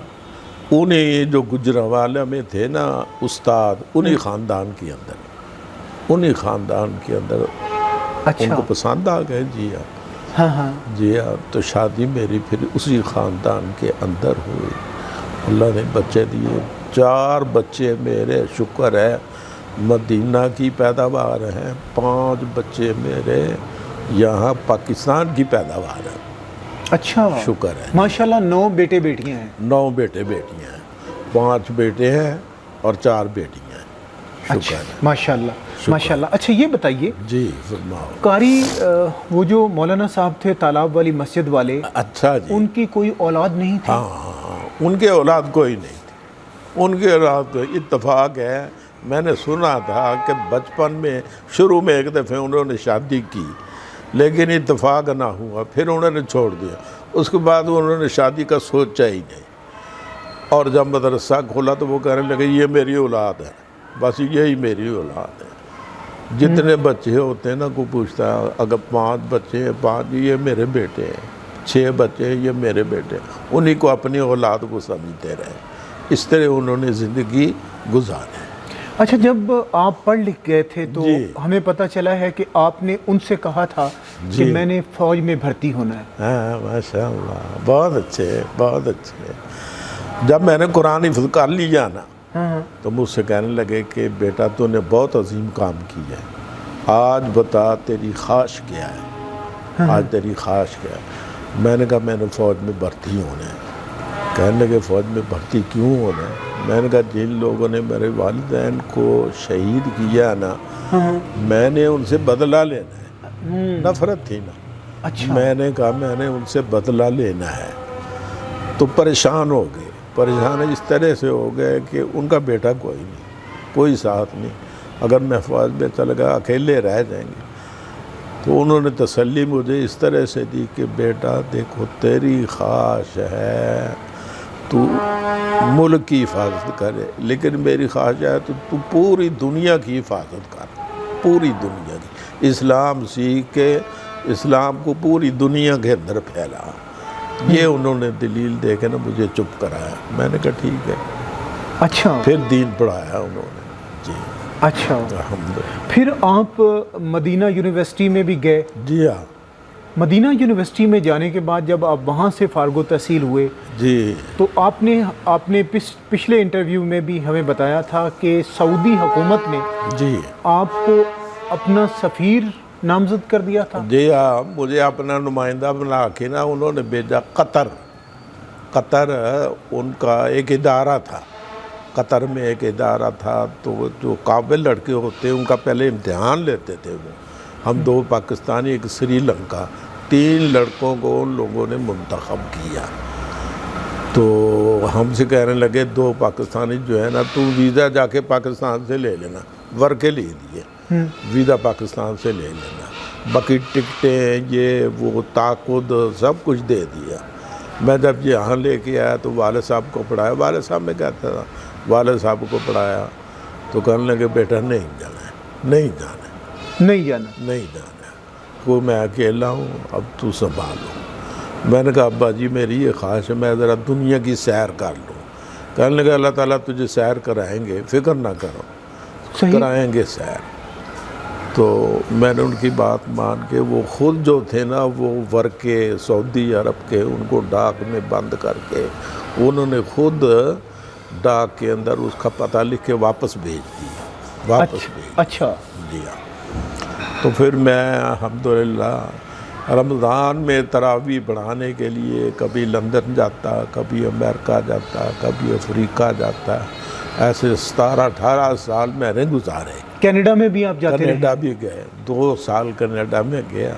انہیں جو گجرانوالہ میں تھے نا استاد، انہی خاندان کے اندر، انہی خاندان کے اندر ان اچھا، کو پسند آ گئے۔ جی ہاں، ہاں ہاں، جی ہاں، تو شادی میری پھر اسی خاندان کے اندر ہوئی، اللہ نے بچے دیے، 4 بچے میرے، شکر ہے، مدینہ کی پیداوار ہیں، 5 بچے میرے یہاں پاکستان کی پیداوار ہیں، اچھا، شکر ہے۔ ماشاءاللہ 9 بیٹے بیٹیاں ہیں۔ 9 بیٹے بیٹیاں ہیں، 5 بیٹے ہیں اور 4 بیٹیاں ہیں، شکر ہے۔ ماشاءاللہ، ماشاءاللہ۔ اچھا یہ بتائیے، جی فرماؤ۔ قاری وہ جو مولانا صاحب تھے تالاب والی مسجد والے، اچھا جی، ان کی کوئی اولاد نہیں تھی؟ ہاں، ان کے اولاد کوئی نہیں تھی، ان کے اولاد کوئی، اتفاق ہے میں نے سنا تھا کہ بچپن میں شروع میں ایک دفعہ انہوں نے شادی کی، لیکن اتفاق نہ ہوا، پھر انہوں نے چھوڑ دیا، اس کے بعد انہوں نے شادی کا سوچا ہی نہیں، اور جب مدرسہ کھولا تو وہ کہنے لگے یہ میری اولاد ہے، بس یہی میری اولاد ہے۔ جتنے بچے ہوتے ہیں نا، کو پوچھتا ہے اگر 5 بچے ہیں، 5 یہ میرے بیٹے ہیں، 6 بچے ہیں یہ میرے بیٹے ہیں، انہی کو اپنی اولاد کو سمجھتے رہے، اس طرح انہوں نے زندگی گزاری۔ اچھا، جب آپ پڑھ لکھ گئے تھے تو جی، ہمیں پتہ چلا ہے کہ آپ نے ان سے کہا تھا کہ جی، میں نے فوج میں بھرتی ہونا ہے۔ ہاں ماشاء اللہ، بہت اچھے، بہت اچھے۔ جب میں نے قرآن حفظ کر لیا نا، ہاں، تو مجھ سے کہنے لگے کہ بیٹا تو نے بہت عظیم کام کیا ہے، آج بتا تیری خواہش کیا ہے، آج تیری خواہش کیا ہے؟ میں نے کہا میں نے فوج میں بھرتی ہونا ہے۔ کہنے لگے فوج میں بھرتی کیوں ہونا ہے؟ میں نے کہا جن لوگوں نے میرے والدین کو شہید کیا نا، میں نے ان سے بدلہ لینا ہے۔ نفرت تھی نا، اچھا، میں نے کہا میں نے ان سے بدلہ لینا ہے۔ تو پریشان ہو گئے، پریشان اس طرح سے ہو گئے کہ ان کا بیٹا کوئی نہیں، کوئی ساتھ نہیں، اگر میں فوج میں چل گیا اکیلے رہ جائیں گے۔ تو انہوں نے تسلی مجھے اس طرح سے دی کہ بیٹا دیکھو تیری خواہش ہے تو ملک کی حفاظت کرے، لیکن میری خواہش ہے تو پوری دنیا کی حفاظت کر، پوری دنیا کی، اسلام سیکھ کے اسلام کو پوری دنیا کے اندر پھیلا۔ یہ انہوں نے دلیل دے کے نا مجھے چپ کرایا۔ میں نے کہا ٹھیک ہے، اچھا، پھر دین پڑھایا انہوں نے۔ جی اچھا، الحمدللہ۔ پھر آپ مدینہ یونیورسٹی میں بھی گئے۔ جی ہاں، مدینہ یونیورسٹی میں جانے کے بعد جب آپ وہاں سے فارغ التحصیل ہوئے جی تو آپ نے پچھلے انٹرویو میں بھی ہمیں بتایا تھا کہ سعودی حکومت نے جی آپ کو اپنا سفیر نامزد کر دیا تھا۔ جی ہاں، مجھے اپنا نمائندہ بنا کے نا انہوں نے بھیجا قطر۔ قطر ان کا ایک ادارہ تھا، قطر میں ایک ادارہ تھا، تو جو قابل لڑکے ہوتے ہیں ان کا پہلے امتحان لیتے تھے وہ۔ ہم 2 پاکستانی، ایک سری لنکا، 3 لڑکوں کو ان لوگوں نے منتخب کیا۔ تو ہم سے کہنے لگے 2 پاکستانی جو ہے نا تو ویزا جا کے پاکستان سے لے لینا، ورکے لے دیے، ویزا پاکستان سے لے لینا، باقی ٹکٹیں یہ وہ تعاقد سب کچھ دے دیا۔ میں جب یہاں لے کے آیا تو والد صاحب کو پڑھایا، والد صاحب میں کہتا تھا، والد صاحب کو پڑھایا تو کہنے لگے بیٹا نہیں جانا ہے، نہیں جانا ہے، نہیں جانا، نہیں جانا ہے، وہ میں اکیلا ہوں، اب تو سنبھالو۔ میں نے کہا ابا جی میری یہ خواہش ہے میں ذرا دنیا کی سیر کر لوں۔ کہنے لگا اللہ تعالیٰ تجھے سیر کرائیں گے، فکر نہ کرو، صحیح، کرائیں گے سیر۔ تو میں نے ان کی بات مان کے، وہ خود جو تھے نا وہ ورکے سعودی عرب کے، ان کو ڈاک میں بند کر کے انہوں نے خود ڈاک کے اندر اس کا پتہ لکھ کے واپس بھیج دی، واپس بھیج۔ اچھا، جی ہاں۔ تو پھر میں الحمدللہ رمضان میں تراویح پڑھانے کے لیے کبھی لندن جاتا، کبھی امریکہ جاتا، کبھی افریقہ جاتا، ایسے 17-18 سال میں نے گزارے۔ کینیڈا میں بھی آپ جاتے رہے؟ کینیڈا بھی گئے، 2 سال کینیڈا میں گیا،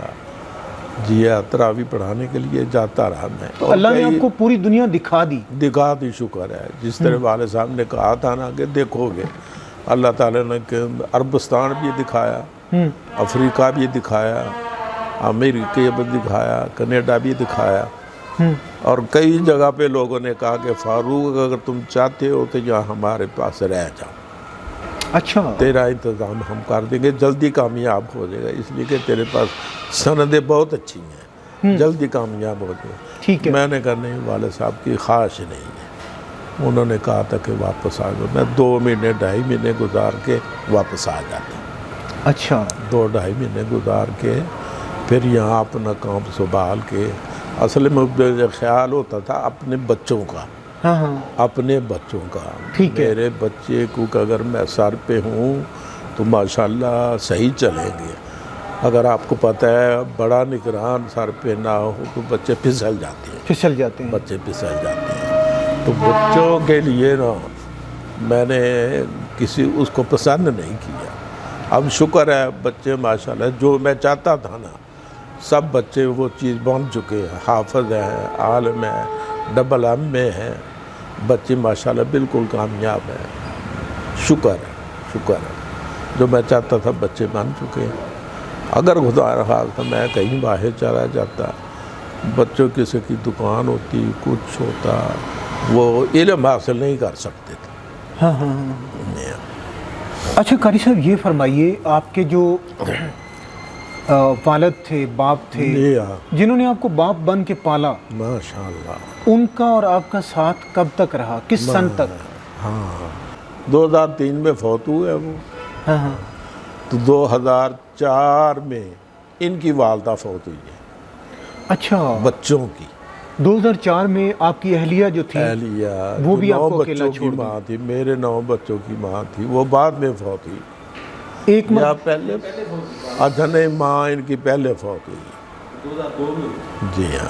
جی ہاں، تراویح پڑھانے کے لیے جاتا رہا میں۔ تو اللہ نے آپ کو پوری دنیا دکھا دی؟ دکھا دی، شکر ہے۔ جس طرح والد صاحب نے کہا تھا نا کہ دیکھو گے، اللہ تعالیٰ نے کہ عربستان بھی دکھایا، افریقہ بھی دکھایا، امریکہ بھی دکھایا، کینیڈا بھی دکھایا، اور کئی جگہ پہ لوگوں نے کہا کہ فاروق اگر تم چاہتے ہو تو یہاں ہمارے پاس رہ جاؤ، اچھا، تیرا انتظام ہم کر دیں گے، جلدی کامیاب ہو جائے گا، اس لیے کہ تیرے پاس سندیں بہت اچھی ہیں، جلدی کامیاب ہو جائے۔ ٹھیک ہے، میں نے کہا نہیں، والد صاحب کی خواہش نہیں ہے۔ انہوں نے کہا تھا کہ واپس آ جاؤ۔ میں 2 مہینے 2.5 مہینے گزار کے واپس آ جاتا، اچھا، 2-2.5 مہینے گزار کے پھر یہاں اپنا کام سنبھال کے۔ اصل میں مجھے خیال ہوتا تھا اپنے بچوں کا، ہاں ہاں، اپنے بچوں کا، ٹھیک ہے، میرے بچے کو اگر میں سر پہ ہوں تو ماشاءاللہ صحیح چلیں گے۔ اگر آپ کو پتہ ہے بڑا نگران سر پہ نہ ہو تو بچے پھسل جاتے ہیں، پھسل جاتے ہیں، بچے پھسل جاتے ہیں۔ تو بچوں کے لیے نا میں نے کسی اس کو پسند نہیں کیا۔ اب شکر ہے بچے ماشاءاللہ جو میں چاہتا تھا نا سب بچے وہ چیز بن چکے ہیں، حافظ ہیں، عالم ہیں، ڈبل ایم میں ہیں، بچے ماشاءاللہ بالکل کامیاب ہیں۔ شکر ہے، شکر ہے، جو میں چاہتا تھا بچے بن چکے ہیں۔ اگر خدا رہا تو میں کہیں باہر چلا جاتا، بچوں کسی کی دکان ہوتی، کچھ ہوتا، وہ علم حاصل نہیں کر سکتے تھے۔ ہاں ہاں ہاں۔ اچھا قاری صاحب یہ فرمائیے، آپ کے جو والد تھے، باپ تھے، جی ہاں، جنہوں نے آپ کو باپ بن کے پالا، ماشاءاللہ، ان کا اور آپ کا ساتھ کب تک رہا، کس سن تک؟ ہاں 2003 میں فوت ہوئے وہ، ہاں ہاں، تو 2004 میں ان کی والدہ فوت ہوئی ہے، اچھا، بچوں کی 2004 میں آپ کی اہلیہ جو تھی اہلیہ، وہ بھی جو آپ 9 کو اکیلا بچوں کی چھوڑ دی؟ ماں تھی، میرے 9 بچوں کی ماں تھی، وہ بعد میں فوت ہوئی۔ ایک یا پہلے؟ اچھا نہیں، ماں ان کی پہلے فوت ہوئی، 2002 میں۔ جی ہاں،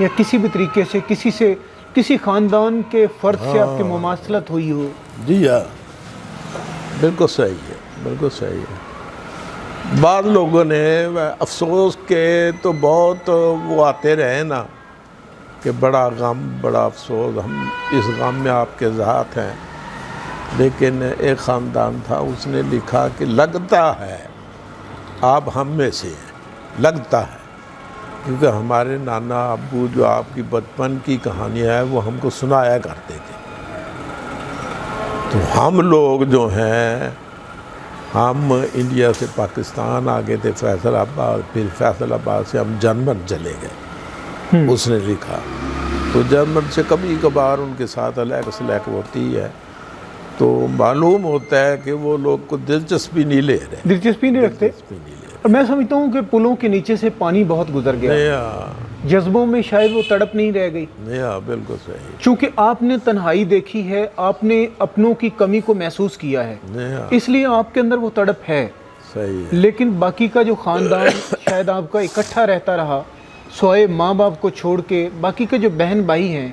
یا کسی بھی طریقے سے کسی خاندان کے فرد سے آپ کی مماثلت ہوئی ہو؟ جی ہاں، بالکل صحیح ہے، بالکل صحیح ہے۔ بعض لوگوں نے افسوس کے تو بہت وہ آتے رہے نا کہ بڑا غم، بڑا افسوس، ہم اس غم میں آپ کے ذات ہیں، لیکن ایک خاندان تھا، اس نے لکھا کہ لگتا ہے آپ ہم میں سے ہیں، لگتا ہے، کیونکہ ہمارے نانا ابو جو آپ کی بچپن کی کہانیاں ہیں وہ ہم کو سنایا کرتے تھے، تو ہم لوگ جو ہیں، ہم انڈیا سے پاکستان آگے تھے فیصل آباد، پھر فیصل آباد سے ہم جرمن چلے گئے، اس نے لکھا، تو جرمن سے کبھی کبھار ان کے ساتھ علیق سلیق ہوتی ہے، تو معلوم ہوتا ہے کہ وہ لوگ کو دلچسپی نہیں لے رہے، دلچسپی نہیں رکھتے، اور میں سمجھتا ہوں کہ پلوں کے نیچے سے پانی بہت گزر گیا، نہیں، جذبوں میں شاید وہ تڑپ نہیں رہ گئی، نہیں، بالکل صحیح، چونکہ آپ نے تنہائی دیکھی ہے، آپ نے اپنوں کی کمی کو محسوس کیا ہے، نہیں، اس لیے آپ کے اندر وہ تڑپ ہے، صحیح ہے، لیکن باقی کا جو خاندان شاید آپ کا اکٹھا رہتا رہا سوائے ماں باپ کو چھوڑ کے، باقی کے جو بہن بھائی ہیں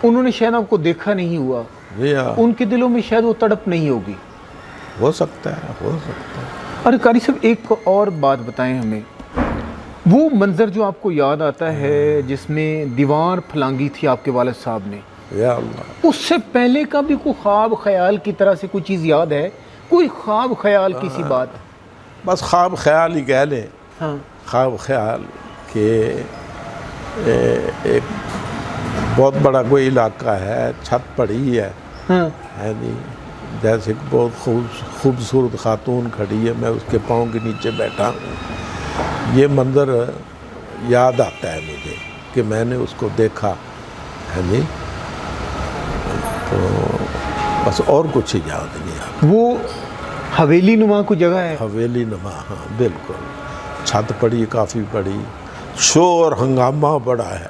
انہوں نے شاید آپ کو دیکھا نہیں ہوا، جی ہاں، ان کے دلوں میں شاید وہ تڑپ نہیں ہوگی۔ ہو سکتا ہے، ہو سکتا ہے۔ ارے قاری صاحب ایک اور بات بتائیں ہمیں، وہ منظر جو آپ کو یاد آتا ہے جس میں دیوار پھلانگی تھی آپ کے والد صاحب نے، یا اللہ، اس سے پہلے کا بھی کوئی خواب خیال کی طرح سے کوئی چیز یاد ہے؟ کوئی خواب خیال کسی بات؟ بس خواب خیال ہی کہہ لیں، ہاں، خواب خیال کہ ایک بہت بڑا کوئی علاقہ ہے، چھت پڑی ہے، ہاں، ہے نہیں، جیسے کہ بہت خوبصورت خاتون کھڑی ہے، میں اس کے پاؤں کے نیچے بیٹھا ہوں، یہ منظر یاد آتا ہے مجھے کہ میں نے اس کو دیکھا، ہے نہیں، تو بس اور کچھ ہی یاد نہیں آتا۔ وہ حویلی نما کو جگہ ہے؟ حویلی نما، ہاں بالکل، چھت پڑی کافی بڑی، شور ہنگامہ بڑا ہے،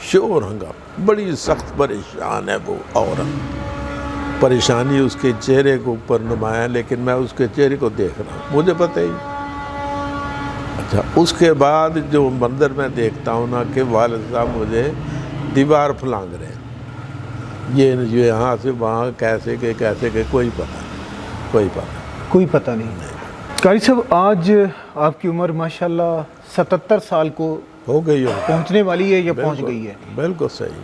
شور ہنگامہ، بڑی سخت پریشان ہے وہ عورت، پریشانی اس کے چہرے کے اوپر نمایاں، لیکن میں اس کے چہرے کو دیکھ رہا ہوں، مجھے پتہ ہی۔ اچھا، اس کے بعد جو منظر میں دیکھتا ہوں نا کہ والد صاحب مجھے دیوار پھلانگ رہے ہیں، یہ یہاں سے وہاں کیسے کہ کوئی پتہ نہیں، کوئی پتہ نہیں۔ کوئی پتہ نہیں۔ قاری صاحب آج آپ کی عمر ماشاءاللہ 77 سال کو ہو گئی ہو، پہنچنے والی ہے یا پہنچ گئی ہے، بالکل صحیح۔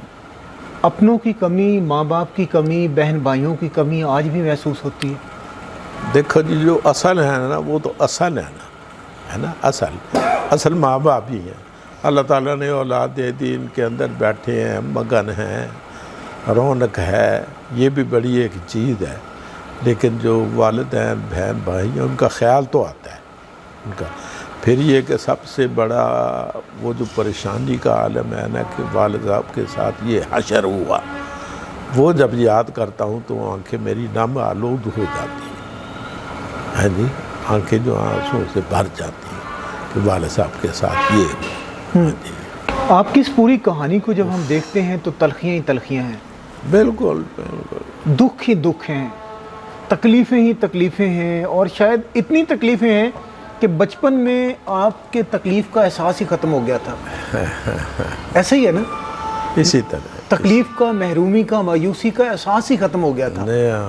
اپنوں کی کمی، ماں باپ کی کمی، بہن بھائیوں کی کمی آج بھی محسوس ہوتی ہے؟ دیکھو جی، جو اصل ہے نا وہ تو اصل ہے نا، اصل ماں باپ ہی ہیں، اللہ تعالیٰ نے اولاد دے دی، ان کے اندر بیٹھے ہیں، مگن ہیں، رونق ہے، یہ بھی بڑی ایک چیز ہے، لیکن جو والدین بہن بھائی ہیں ان کا خیال تو آتا ہے ان کا۔ پھر یہ کہ سب سے بڑا وہ جو پریشانی کا عالم ہے نا کہ والد صاحب کے ساتھ یہ حشر ہوا، وہ جب یاد کرتا ہوں تو آنکھیں میری نم آلود ہو جاتی ہیں، جی، آنکھیں جو آنسوں سے بھر جاتی ہیں کہ والد صاحب کے ساتھ یہ ہوا، جی۔ آپ کی اس پوری کہانی کو جب ہم دیکھتے ہیں تو تلخیاں ہی تلخیاں ہیں، بالکل بالکل، دکھ ہی دکھ ہیں، تکلیفیں ہی تکلیفیں ہیں، اور شاید اتنی تکلیفیں ہیں کہ بچپن میں آپ کے تکلیف کا احساس ہی ختم ہو گیا تھا، ایسا ہی ہے نا؟ اسی طرح تکلیف کا، محرومی کا، مایوسی کا احساس ہی ختم ہو گیا تھا، نیا،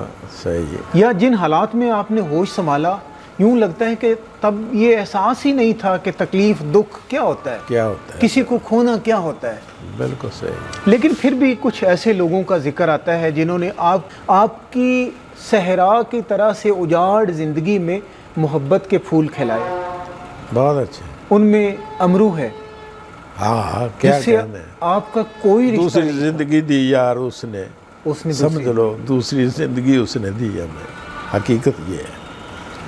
صحیح ہے، یا جن حالات میں آپ نے ہوش سنبھالا یوں لگتا ہے کہ تب یہ احساس ہی نہیں تھا کہ تکلیف، دکھ کیا ہوتا ہے، کیا ہوتا ہے، کسی کو کھونا کیا ہوتا ہے۔ بالکل صحیح، لیکن پھر بھی کچھ ایسے لوگوں کا ذکر آتا ہے جنہوں نے آپ کی صحرا کی طرح سے اجاڑ زندگی میں محبت کے پھول کھلائے، بہت اچھے، ان میں امرو ہے، ہاں، کیا جس سے کہنا ہے، آپ کا کوئی رشتہ دوسری نہیں، زندگی دی یار اس نے، اس نے سمجھ لو دوسری زندگی اس نے دی ہمیں، حقیقت یہ ہے،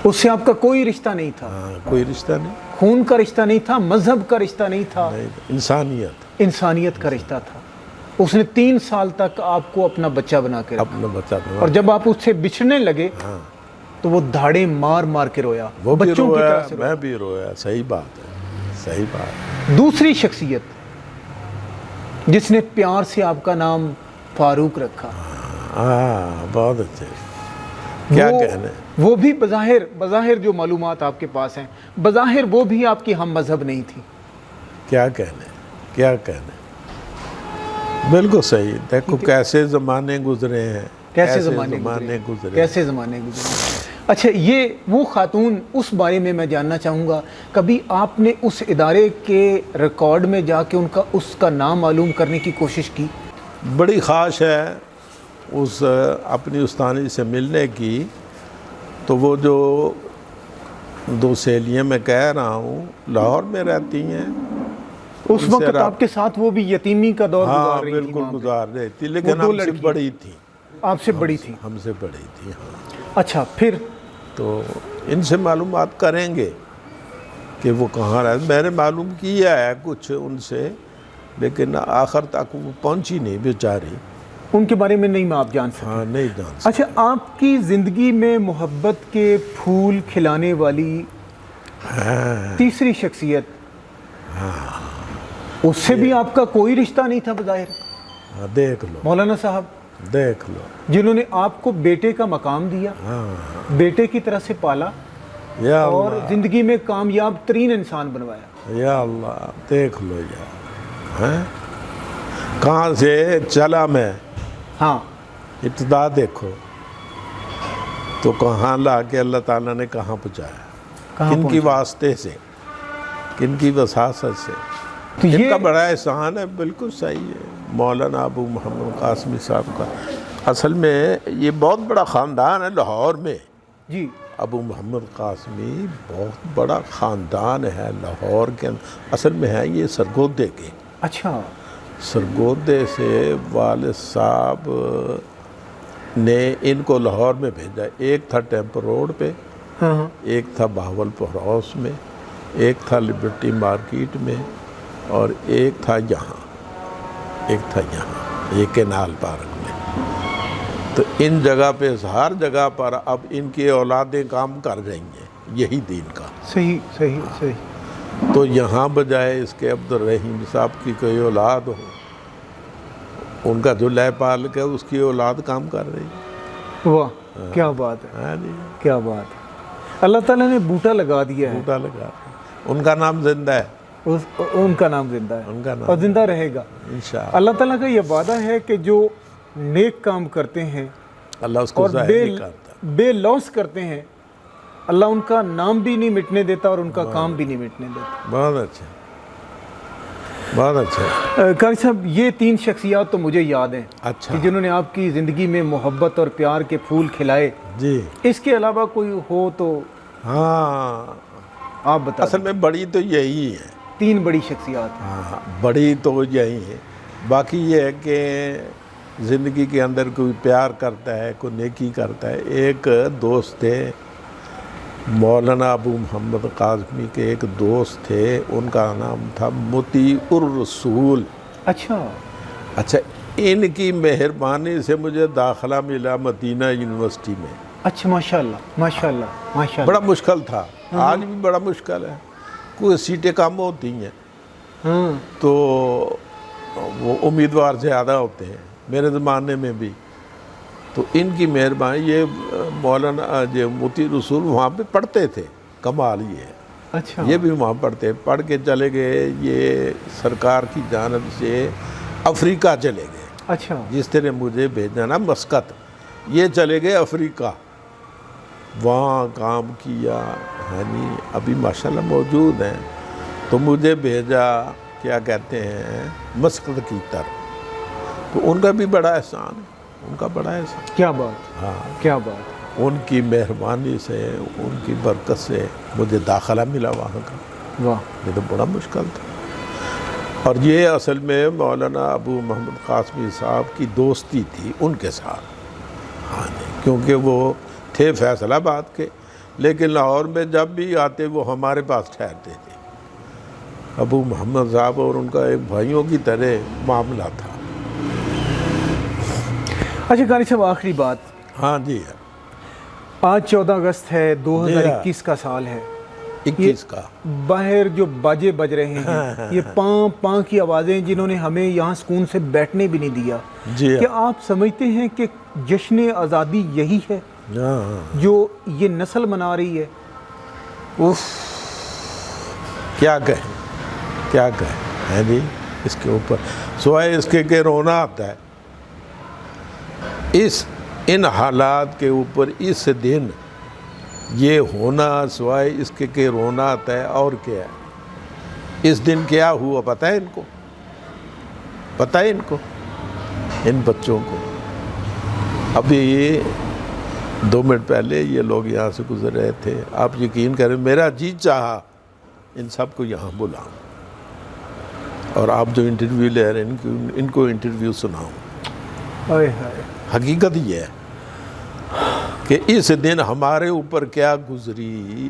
اس سے آپ کا کوئی رشتہ نہیں تھا، ہاں، کوئی رشتہ نہیں، خون کا رشتہ نہیں تھا، مذہب کا رشتہ نہیں تھا، نہیں، انسانیت، انسانیت کا رشتہ تھا۔ اس نے 3 سال تک آپ کو اپنا بچہ بنا کے رکھا، اپنا بچہ اور جب آپ اس سے بچھڑنے لگے ہاں، تو وہ دھاڑے مار مار کے رویا، وہ بھی بچوں کی رویا، طرح سے رویا۔ میں بھی رویا، صحیح بات ہے، صحیح بات، دوسری شخصیت جس نے پیار سے آپ کا نام فاروق رکھا، ہاں، بہت اچھے، کیا وہ- کہنے، وہ بھی بظاہر جو معلومات آپ کے پاس ہیں، بظاہر وہ بھی آپ کی ہم مذہب نہیں تھی، کیا کہنے، کیا کہنے، بالکل صحیح. دیکھو کیسے زمانے گزرے ہیں, کیسے زمانے گزرے. کیسے زمانے گزرے. اچھا, یہ وہ خاتون, اس بارے میں جاننا چاہوں گا, کبھی آپ نے اس ادارے کے ریکارڈ میں جا کے اس کا نام معلوم کرنے کی کوشش کی؟ بڑی خواہش ہے اس اپنی استانی سے ملنے کی. تو وہ جو 2 سہیلیاں میں کہہ رہا ہوں لاہور میں رہتی ہیں, اس وقت آپ کے ساتھ وہ بھی یتیمی کا دور ہاں گزار رہی تھی؟ بالکل وہاں پہ گزار رہی تھی, لیکن ہم سے بڑی تھی. آپ سے بڑی تھی؟ ہم سے بڑی تھی, ہاں. اچھا, پھر تو ان سے معلومات کریں گے کہ وہ کہاں رہے. میں نے معلوم کیا ہے کچھ ان سے, لیکن آخر تک وہ پہنچی نہیں بیچاری. ان کے بارے میں نہیں میں آپ جان سکتے؟ ہاں نہیں جان سکتے. اچھا, آپ کی زندگی میں محبت کے پھول کھلانے والی تیسری شخصیت, اس سے بھی آپ کا کوئی رشتہ نہیں تھا بظاہر؟ ہاں دیکھ لو, مولانا صاحب دیکھ لو. جنہوں نے آپ کو بیٹے کا مقام دیا, ہاں بیٹے کی طرح سے پالا, یا اور اللہ, زندگی میں کامیاب ترین انسان بنوایا. یا اللہ دیکھ لو یار. ہیں کہاں سے چلا میں, ہاں, ابتدا دیکھو تو کہاں لا کے اللہ تعالیٰ نے کہاں پہنچایا, کن کی واسطے سے, کن کی وساست سے. تو ان یہ کا بڑا احسان ہے. بالکل صحیح ہے مولانا ابو محمد قاسمی صاحب کا. اصل میں یہ بہت بڑا خاندان ہے لاہور میں. جی, ابو محمد قاسمی بہت بڑا خاندان ہے لاہور کے اندر. اصل میں ہے یہ سرگودے کے. اچھا, سرگودے سے والد صاحب نے ان کو لاہور میں بھیجا. ایک تھا ٹیمپل روڈ پہ, ہاں, ایک تھا بہاولپور ہاؤس میں, ایک تھا لبرٹی مارکیٹ میں, اور ایک تھا یہاں یہ کینال پارک میں. تو ان جگہ پہ ہر جگہ پر اب ان کی اولادیں کام کر رہی ہیں یہی دین کا. صحیح صحیح صحیح. تو یہاں بجائے اس کے عبد الرحیم صاحب کی کوئی اولاد ہو, ان کا جو لے پالک ہے اس کی اولاد کام کر رہی. واہ, کیا بات ہے, ہاں جی, کیا بات ہے. اللہ تعالیٰ نے بوٹا لگا دیا ہے. بوٹا لگا. ان کا نام زندہ ہے, ان کا نام زندہ ہے, ان کا نام اور زندہ رہے گا انشاءاللہ. اللہ تعالیٰ کا یہ وعدہ ہے کہ جو نیک کام کرتے ہیں اللہ اس کو اور ظاہر نہیں کرتا. بے لوث کرتے ہیں, اللہ ان کا نام بھی نہیں مٹنے دیتا اور ان کا کام بھی نہیں مٹنے دیتا. بہت اچھا, بہت اچھا. قاری صاحب, یہ 3 شخصیات تو مجھے یاد ہیں اچھا کہ جنہوں نے آپ کی زندگی میں محبت اور پیار کے پھول کھلائے. جی. اس کے علاوہ کوئی ہو تو ہاں آپ بتا اصل میں بڑی تو یہی ہے. 3 بڑی شخصیات ہیں. ہاں بڑی تو یہی ہے. باقی یہ ہے کہ زندگی کے اندر کوئی پیار کرتا ہے, کوئی نیکی کرتا ہے. ایک دوست تھے مولانا ابو محمد قاسمی کے, ایک دوست تھے, ان کا نام تھا مطیع الرسول. اچھا اچھا, ان کی مہربانی سے مجھے داخلہ ملا مدینہ یونیورسٹی میں. اچھا, ماشاء اللہ ماشاء اللہ ماشاء اللہ. بڑا مشکل تھا, آج بھی بڑا مشکل ہے, کوئی سیٹیں کم ہوتی ہیں ہاں, تو وہ امیدوار زیادہ ہوتے ہیں میرے زمانے میں بھی. تو ان کی مہربانی, یہ مولانا جو مطیع رسول وہاں پہ پڑھتے تھے, کمال یہ ہے. اچھا, یہ بھی وہاں پڑھتے, پڑھ کے چلے گئے, یہ سرکار کی جانب سے افریقہ چلے گئے. اچھا, جس طرح مجھے بھیجنا نا مسقط, یہ چلے گئے افریقہ, وہاں کام کیا. یعنی ابھی ماشاءاللہ موجود ہیں. تو مجھے بھیجا کیا کہتے ہیں مسقط کی طرف. تو ان کا بھی بڑا احسان ہے, ان کا بڑا احسان. کیا بات, ہاں, کیا بات. ان کی مہربانی سے, ان کی برکت سے مجھے داخلہ ملا وہاں کا. واہ, یہ تو بڑا مشکل تھا. اور یہ اصل میں مولانا ابو محمد قاسمی صاحب کی دوستی تھی ان کے ساتھ. ہاں جی, کیونکہ وہ تھے فیصل آباد کے, لیکن لاہور میں جب بھی آتے وہ ہمارے پاس ٹھہرتے تھے. ابو محمد صاحب اور ان کا ایک بھائیوں کی طرح معاملہ تھا. اچھا قاری صاحب, آخری بات. ہاں جی, آج 14 اگست ہے, 2021 کا سال ہے. 21 کا باہر جو باجے بج رہے ہیں, یہ پاں پاں کی آوازیں جنہوں نے ہمیں یہاں سکون سے بیٹھنے بھی نہیں دیا. جی, کیا آپ سمجھتے ہیں کہ جشن آزادی یہی ہے جو یہ نسل منا رہی ہے؟ کیا کہیں, کیا کہیں. ہے جی, اس کے اوپر، سوائے اس کے کہ رونا آتا ہے ان حالات کے اوپر اس دن یہ ہونا، سوائے اس کے کہ رونا آتا ہے اور کیا ہے۔ اس دن کیا ہوا پتہ ہے ان کو؟ پتہ ہے ان کو، ان بچوں کو؟ ابھی 2 منٹ پہلے یہ لوگ یہاں سے گزر رہے تھے، آپ یقین کریں میرا جی چاہا ان سب کو یہاں بلاؤں اور آپ جو انٹرویو لے رہے ہیں ان کو انٹرویو سناؤں۔ حقیقت یہ ہے کہ اس دن ہمارے اوپر کیا گزری،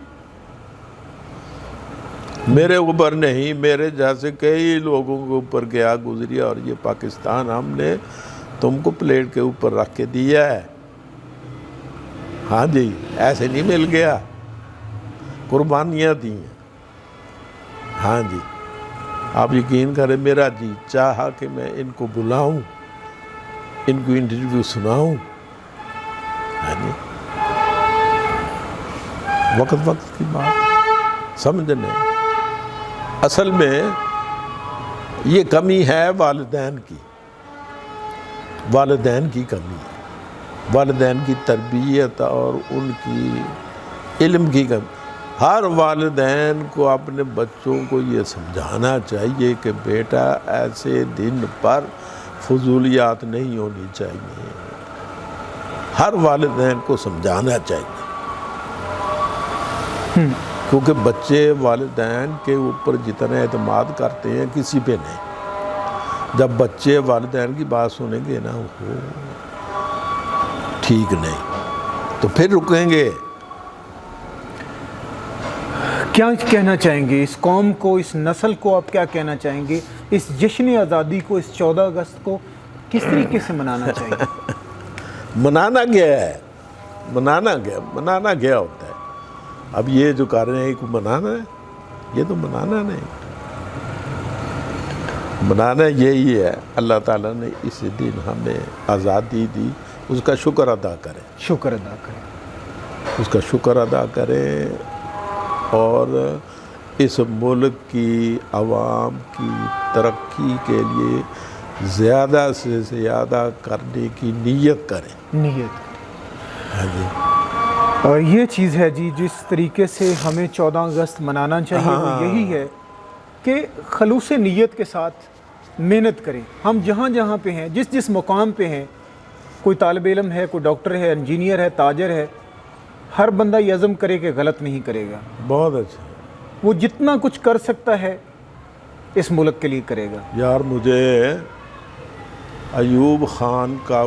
میرے اوپر نہیں، میرے جیسے کئی لوگوں کے اوپر کیا گزری، اور یہ پاکستان ہم نے تم کو پلیٹ کے اوپر رکھ کے دیا ہے۔ ہاں جی، ایسے نہیں مل گیا، قربانیاں دی ہیں۔ ہاں جی، آپ یقین کریں میرا جی چاہا کہ میں ان کو بلاؤں، ان کو انٹرویو سناؤں۔ ہاں جی، وقت کی بات سمجھنے، اصل میں یہ کمی ہے والدین کی کمی ہے، والدین کی تربیت اور ان کی علم کی کمی۔ ہر والدین کو اپنے بچوں کو یہ سمجھانا چاہیے کہ بیٹا ایسے دن پر فضولیات نہیں ہونی چاہیے، ہر والدین کو سمجھانا چاہیے، کیونکہ بچے والدین کے اوپر جتنا اعتماد کرتے ہیں کسی پہ نہیں۔ جب بچے والدین کی بات سنیں گے نا وہ ٹھیک نہیں تو پھر رکیں گے۔ کیا کہنا چاہیں گے اس قوم کو، اس نسل کو؟ آپ کیا کہنا چاہیں گے اس جشن آزادی کو، اس 14 اگست کو کس طریقے سے منانا چاہیے؟ منانا گیا ہوتا ہے۔ اب یہ جو کر رہے ہیں کہ منانا ہے، یہ تو منانا نہیں، منانا یہی ہے اللہ تعالیٰ نے اس دن ہمیں آزادی دی، اس کا شکر ادا کریں، اس کا شکر ادا کریں، اور اس ملک کی عوام کی ترقی کے لیے زیادہ سے زیادہ کرنے کی نیت کریں۔ ہاں جی، اور یہ چیز ہے جی جس طریقے سے ہمیں 14 اگست منانا چاہیے وہ یہی ہے کہ خلوص نیت کے ساتھ محنت کریں۔ ہم جہاں جہاں پہ ہیں، جس مقام پہ ہیں، کوئی طالب علم ہے، کوئی ڈاکٹر ہے، انجینئر ہے، تاجر ہے، ہر بندہ یہ عزم کرے کہ غلط نہیں کرے گا۔ بہت اچھا، وہ جتنا کچھ کر سکتا ہے اس ملک کے لیے کرے گا۔ یار مجھے ایوب خان کا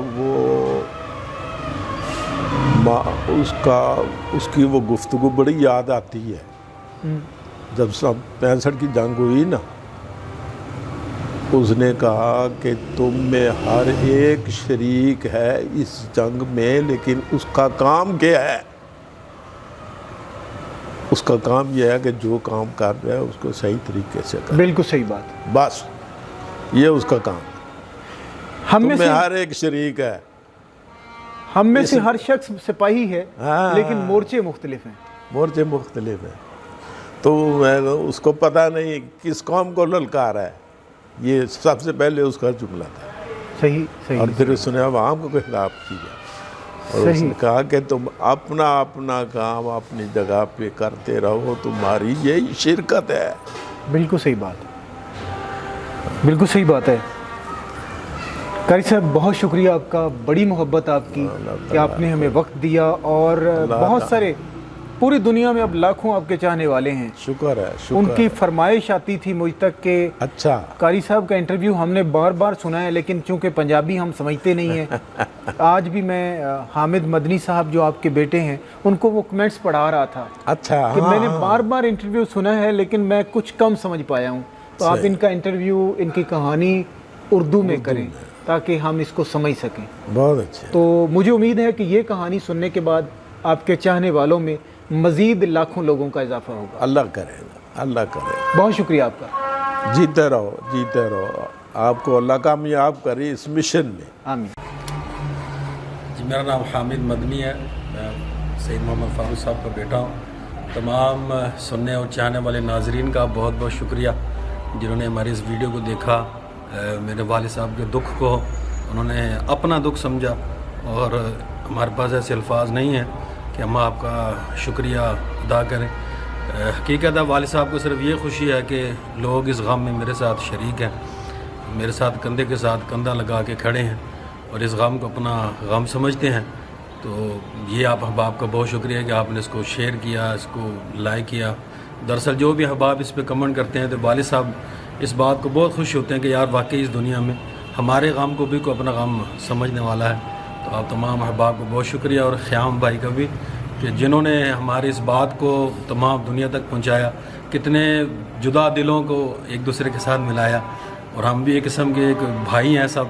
اس کی وہ گفتگو بڑی یاد آتی ہے۔ جب 65 کی جنگ ہوئی نا، اس نے کہا کہ تم میں ہر ایک شریک ہے اس جنگ میں، لیکن اس کا کام کیا ہے؟ اس کا کام یہ ہے کہ جو کام کر رہا ہے اس کو صحیح طریقے سے کرے۔ بالکل صحیح بات، بس یہ اس کا کام ہے۔ ہم میں سے ہر ایک شریک ہے، ہم میں سے ہر شخص سپاہی ہے، لیکن مورچے مختلف ہیں۔ مورچے مختلف ہیں، تو اس کو پتہ نہیں کس قوم کو للکارا ہے۔ یہ سب سے پہلے اس کا جملہ تھا، صحیح۔ اور پھر اس نے عوام کو خطاب کیا اور اس نے کہا کہ تم اپنا کام اپنی جگہ پہ کرتے رہو، تمہاری یہی شرکت ہے۔ بالکل صحیح بات ہے۔ قاری صاحب بہت شکریہ آپ کا، بڑی محبت آپ کی کہ آپ نے ہمیں وقت دیا، اور بہت سارے پوری دنیا میں اب لاکھوں آپ کے چاہنے والے ہیں۔ شکر ہے۔ ان کی فرمائش آتی تھی مجھ تک کہ اچھا قاری صاحب کا انٹرویو ہم نے بار بار سنا ہے، لیکن چونکہ پنجابی ہم سمجھتے نہیں ہیں۔ آج بھی میں حامد مدنی صاحب جو آپ کے بیٹے ہیں ان کو وہ کمنٹس پڑھا رہا تھا اچھا کہ میں نے بار بار انٹرویو سنا ہے لیکن میں کچھ کم سمجھ پایا ہوں، تو آپ ان کا انٹرویو، ان کی کہانی اردو میں کریں تاکہ ہم اس کو سمجھ سکیں۔ بہت اچھا۔ تو مجھے امید ہے کہ یہ کہانی سننے کے بعد آپ کے چاہنے والوں میں مزید لاکھوں لوگوں کا اضافہ ہوگا۔ اللہ کرے گا، اللہ کرے گا۔ بہت شکریہ آپ کا۔ جیتے رہو، آپ کو اللہ کامیاب کرے اس مشن میں۔ آمین۔ جی میرا نام حامد مدنی ہے، میں سید محمد فاروق صاحب کا بیٹا ہوں۔ تمام سننے اور چاہنے والے ناظرین کا بہت بہت شکریہ۔ جنہوں نے ہماری اس ویڈیو کو دیکھا، میرے والد صاحب کے دکھ کو انہوں نے اپنا دکھ سمجھا، اور ہمارے پاس ایسے الفاظ نہیں ہیں کہ ہم آپ کا شکریہ ادا کریں۔ حقیقت ہے والد صاحب کو صرف یہ خوشی ہے کہ لوگ اس غم میں میرے ساتھ شریک ہیں، میرے ساتھ کندھے کے ساتھ کندھا لگا کے کھڑے ہیں اور اس غم کو اپنا غم سمجھتے ہیں۔ تو یہ آپ احباب کا بہت شکریہ کہ آپ نے اس کو شیئر کیا، اس کو لائک کیا۔ دراصل جو بھی احباب اس پہ کمنٹ کرتے ہیں تو والد صاحب اس بات کو بہت خوش ہوتے ہیں کہ یار واقعی اس دنیا میں ہمارے غم کو بھی کوئی اپنا غم سمجھنے والا ہے۔ تو آپ تمام احباب کو بہت شکریہ، اور خیام بھائی کا بھی کہ جنہوں نے ہماری اس بات کو تمام دنیا تک پہنچایا، کتنے جدا دلوں کو ایک دوسرے کے ساتھ ملایا، اور ہم بھی ایک قسم کے ایک بھائی ہیں سب،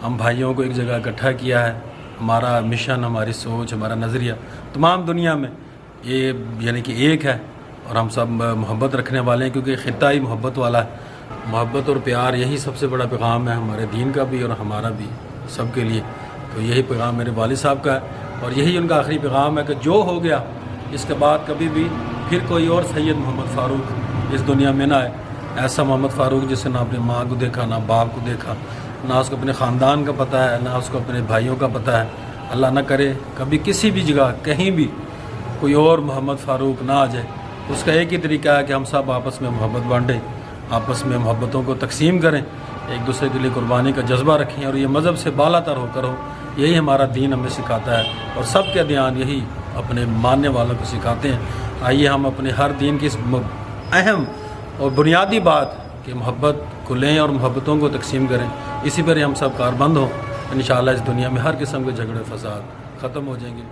ہم بھائیوں کو ایک جگہ اکٹھا کیا ہے۔ ہمارا مشن، ہماری سوچ، ہمارا نظریہ تمام دنیا میں یہ یعنی کہ ایک ہے، اور ہم سب محبت رکھنے والے ہیں، کیونکہ خطہ ہی محبت والا ہے۔ محبت اور پیار یہی سب سے بڑا پیغام ہے ہمارے دین کا بھی اور ہمارا بھی، سب کے لیے۔ تو یہی پیغام میرے والد صاحب کا ہے، اور یہی ان کا آخری پیغام ہے کہ جو ہو گیا اس کے بعد کبھی بھی پھر کوئی اور سید محمد فاروق اس دنیا میں نہ آئے۔ ایسا محمد فاروق جس نے نہ اپنی ماں کو دیکھا، نہ باپ کو دیکھا، نہ اس کو اپنے خاندان کا پتہ ہے، نہ اس کو اپنے بھائیوں کا پتہ ہے۔ اللہ نہ کرے کبھی کسی بھی جگہ کہیں بھی کوئی اور محمد فاروق نہ آ جائے۔ اس کا ایک ہی طریقہ ہے کہ ہم سب آپس میں محبت بانٹیں، آپس میں محبتوں کو تقسیم کریں، ایک دوسرے کے لیے قربانی کا جذبہ رکھیں، اور یہ مذہب سے بالا تر ہو کر ہو۔ یہی ہمارا دین ہمیں سکھاتا ہے، اور سب کے ادیان یہی اپنے ماننے والوں کو سکھاتے ہیں۔ آئیے ہم اپنے ہر دین کی اس اہم اور بنیادی بات کہ محبت کو لیں اور محبتوں کو تقسیم کریں، اسی پر ہی ہم سب کاربند ہوں۔ انشاءاللہ اس دنیا میں ہر قسم کے جھگڑے فساد ختم ہو جائیں گے۔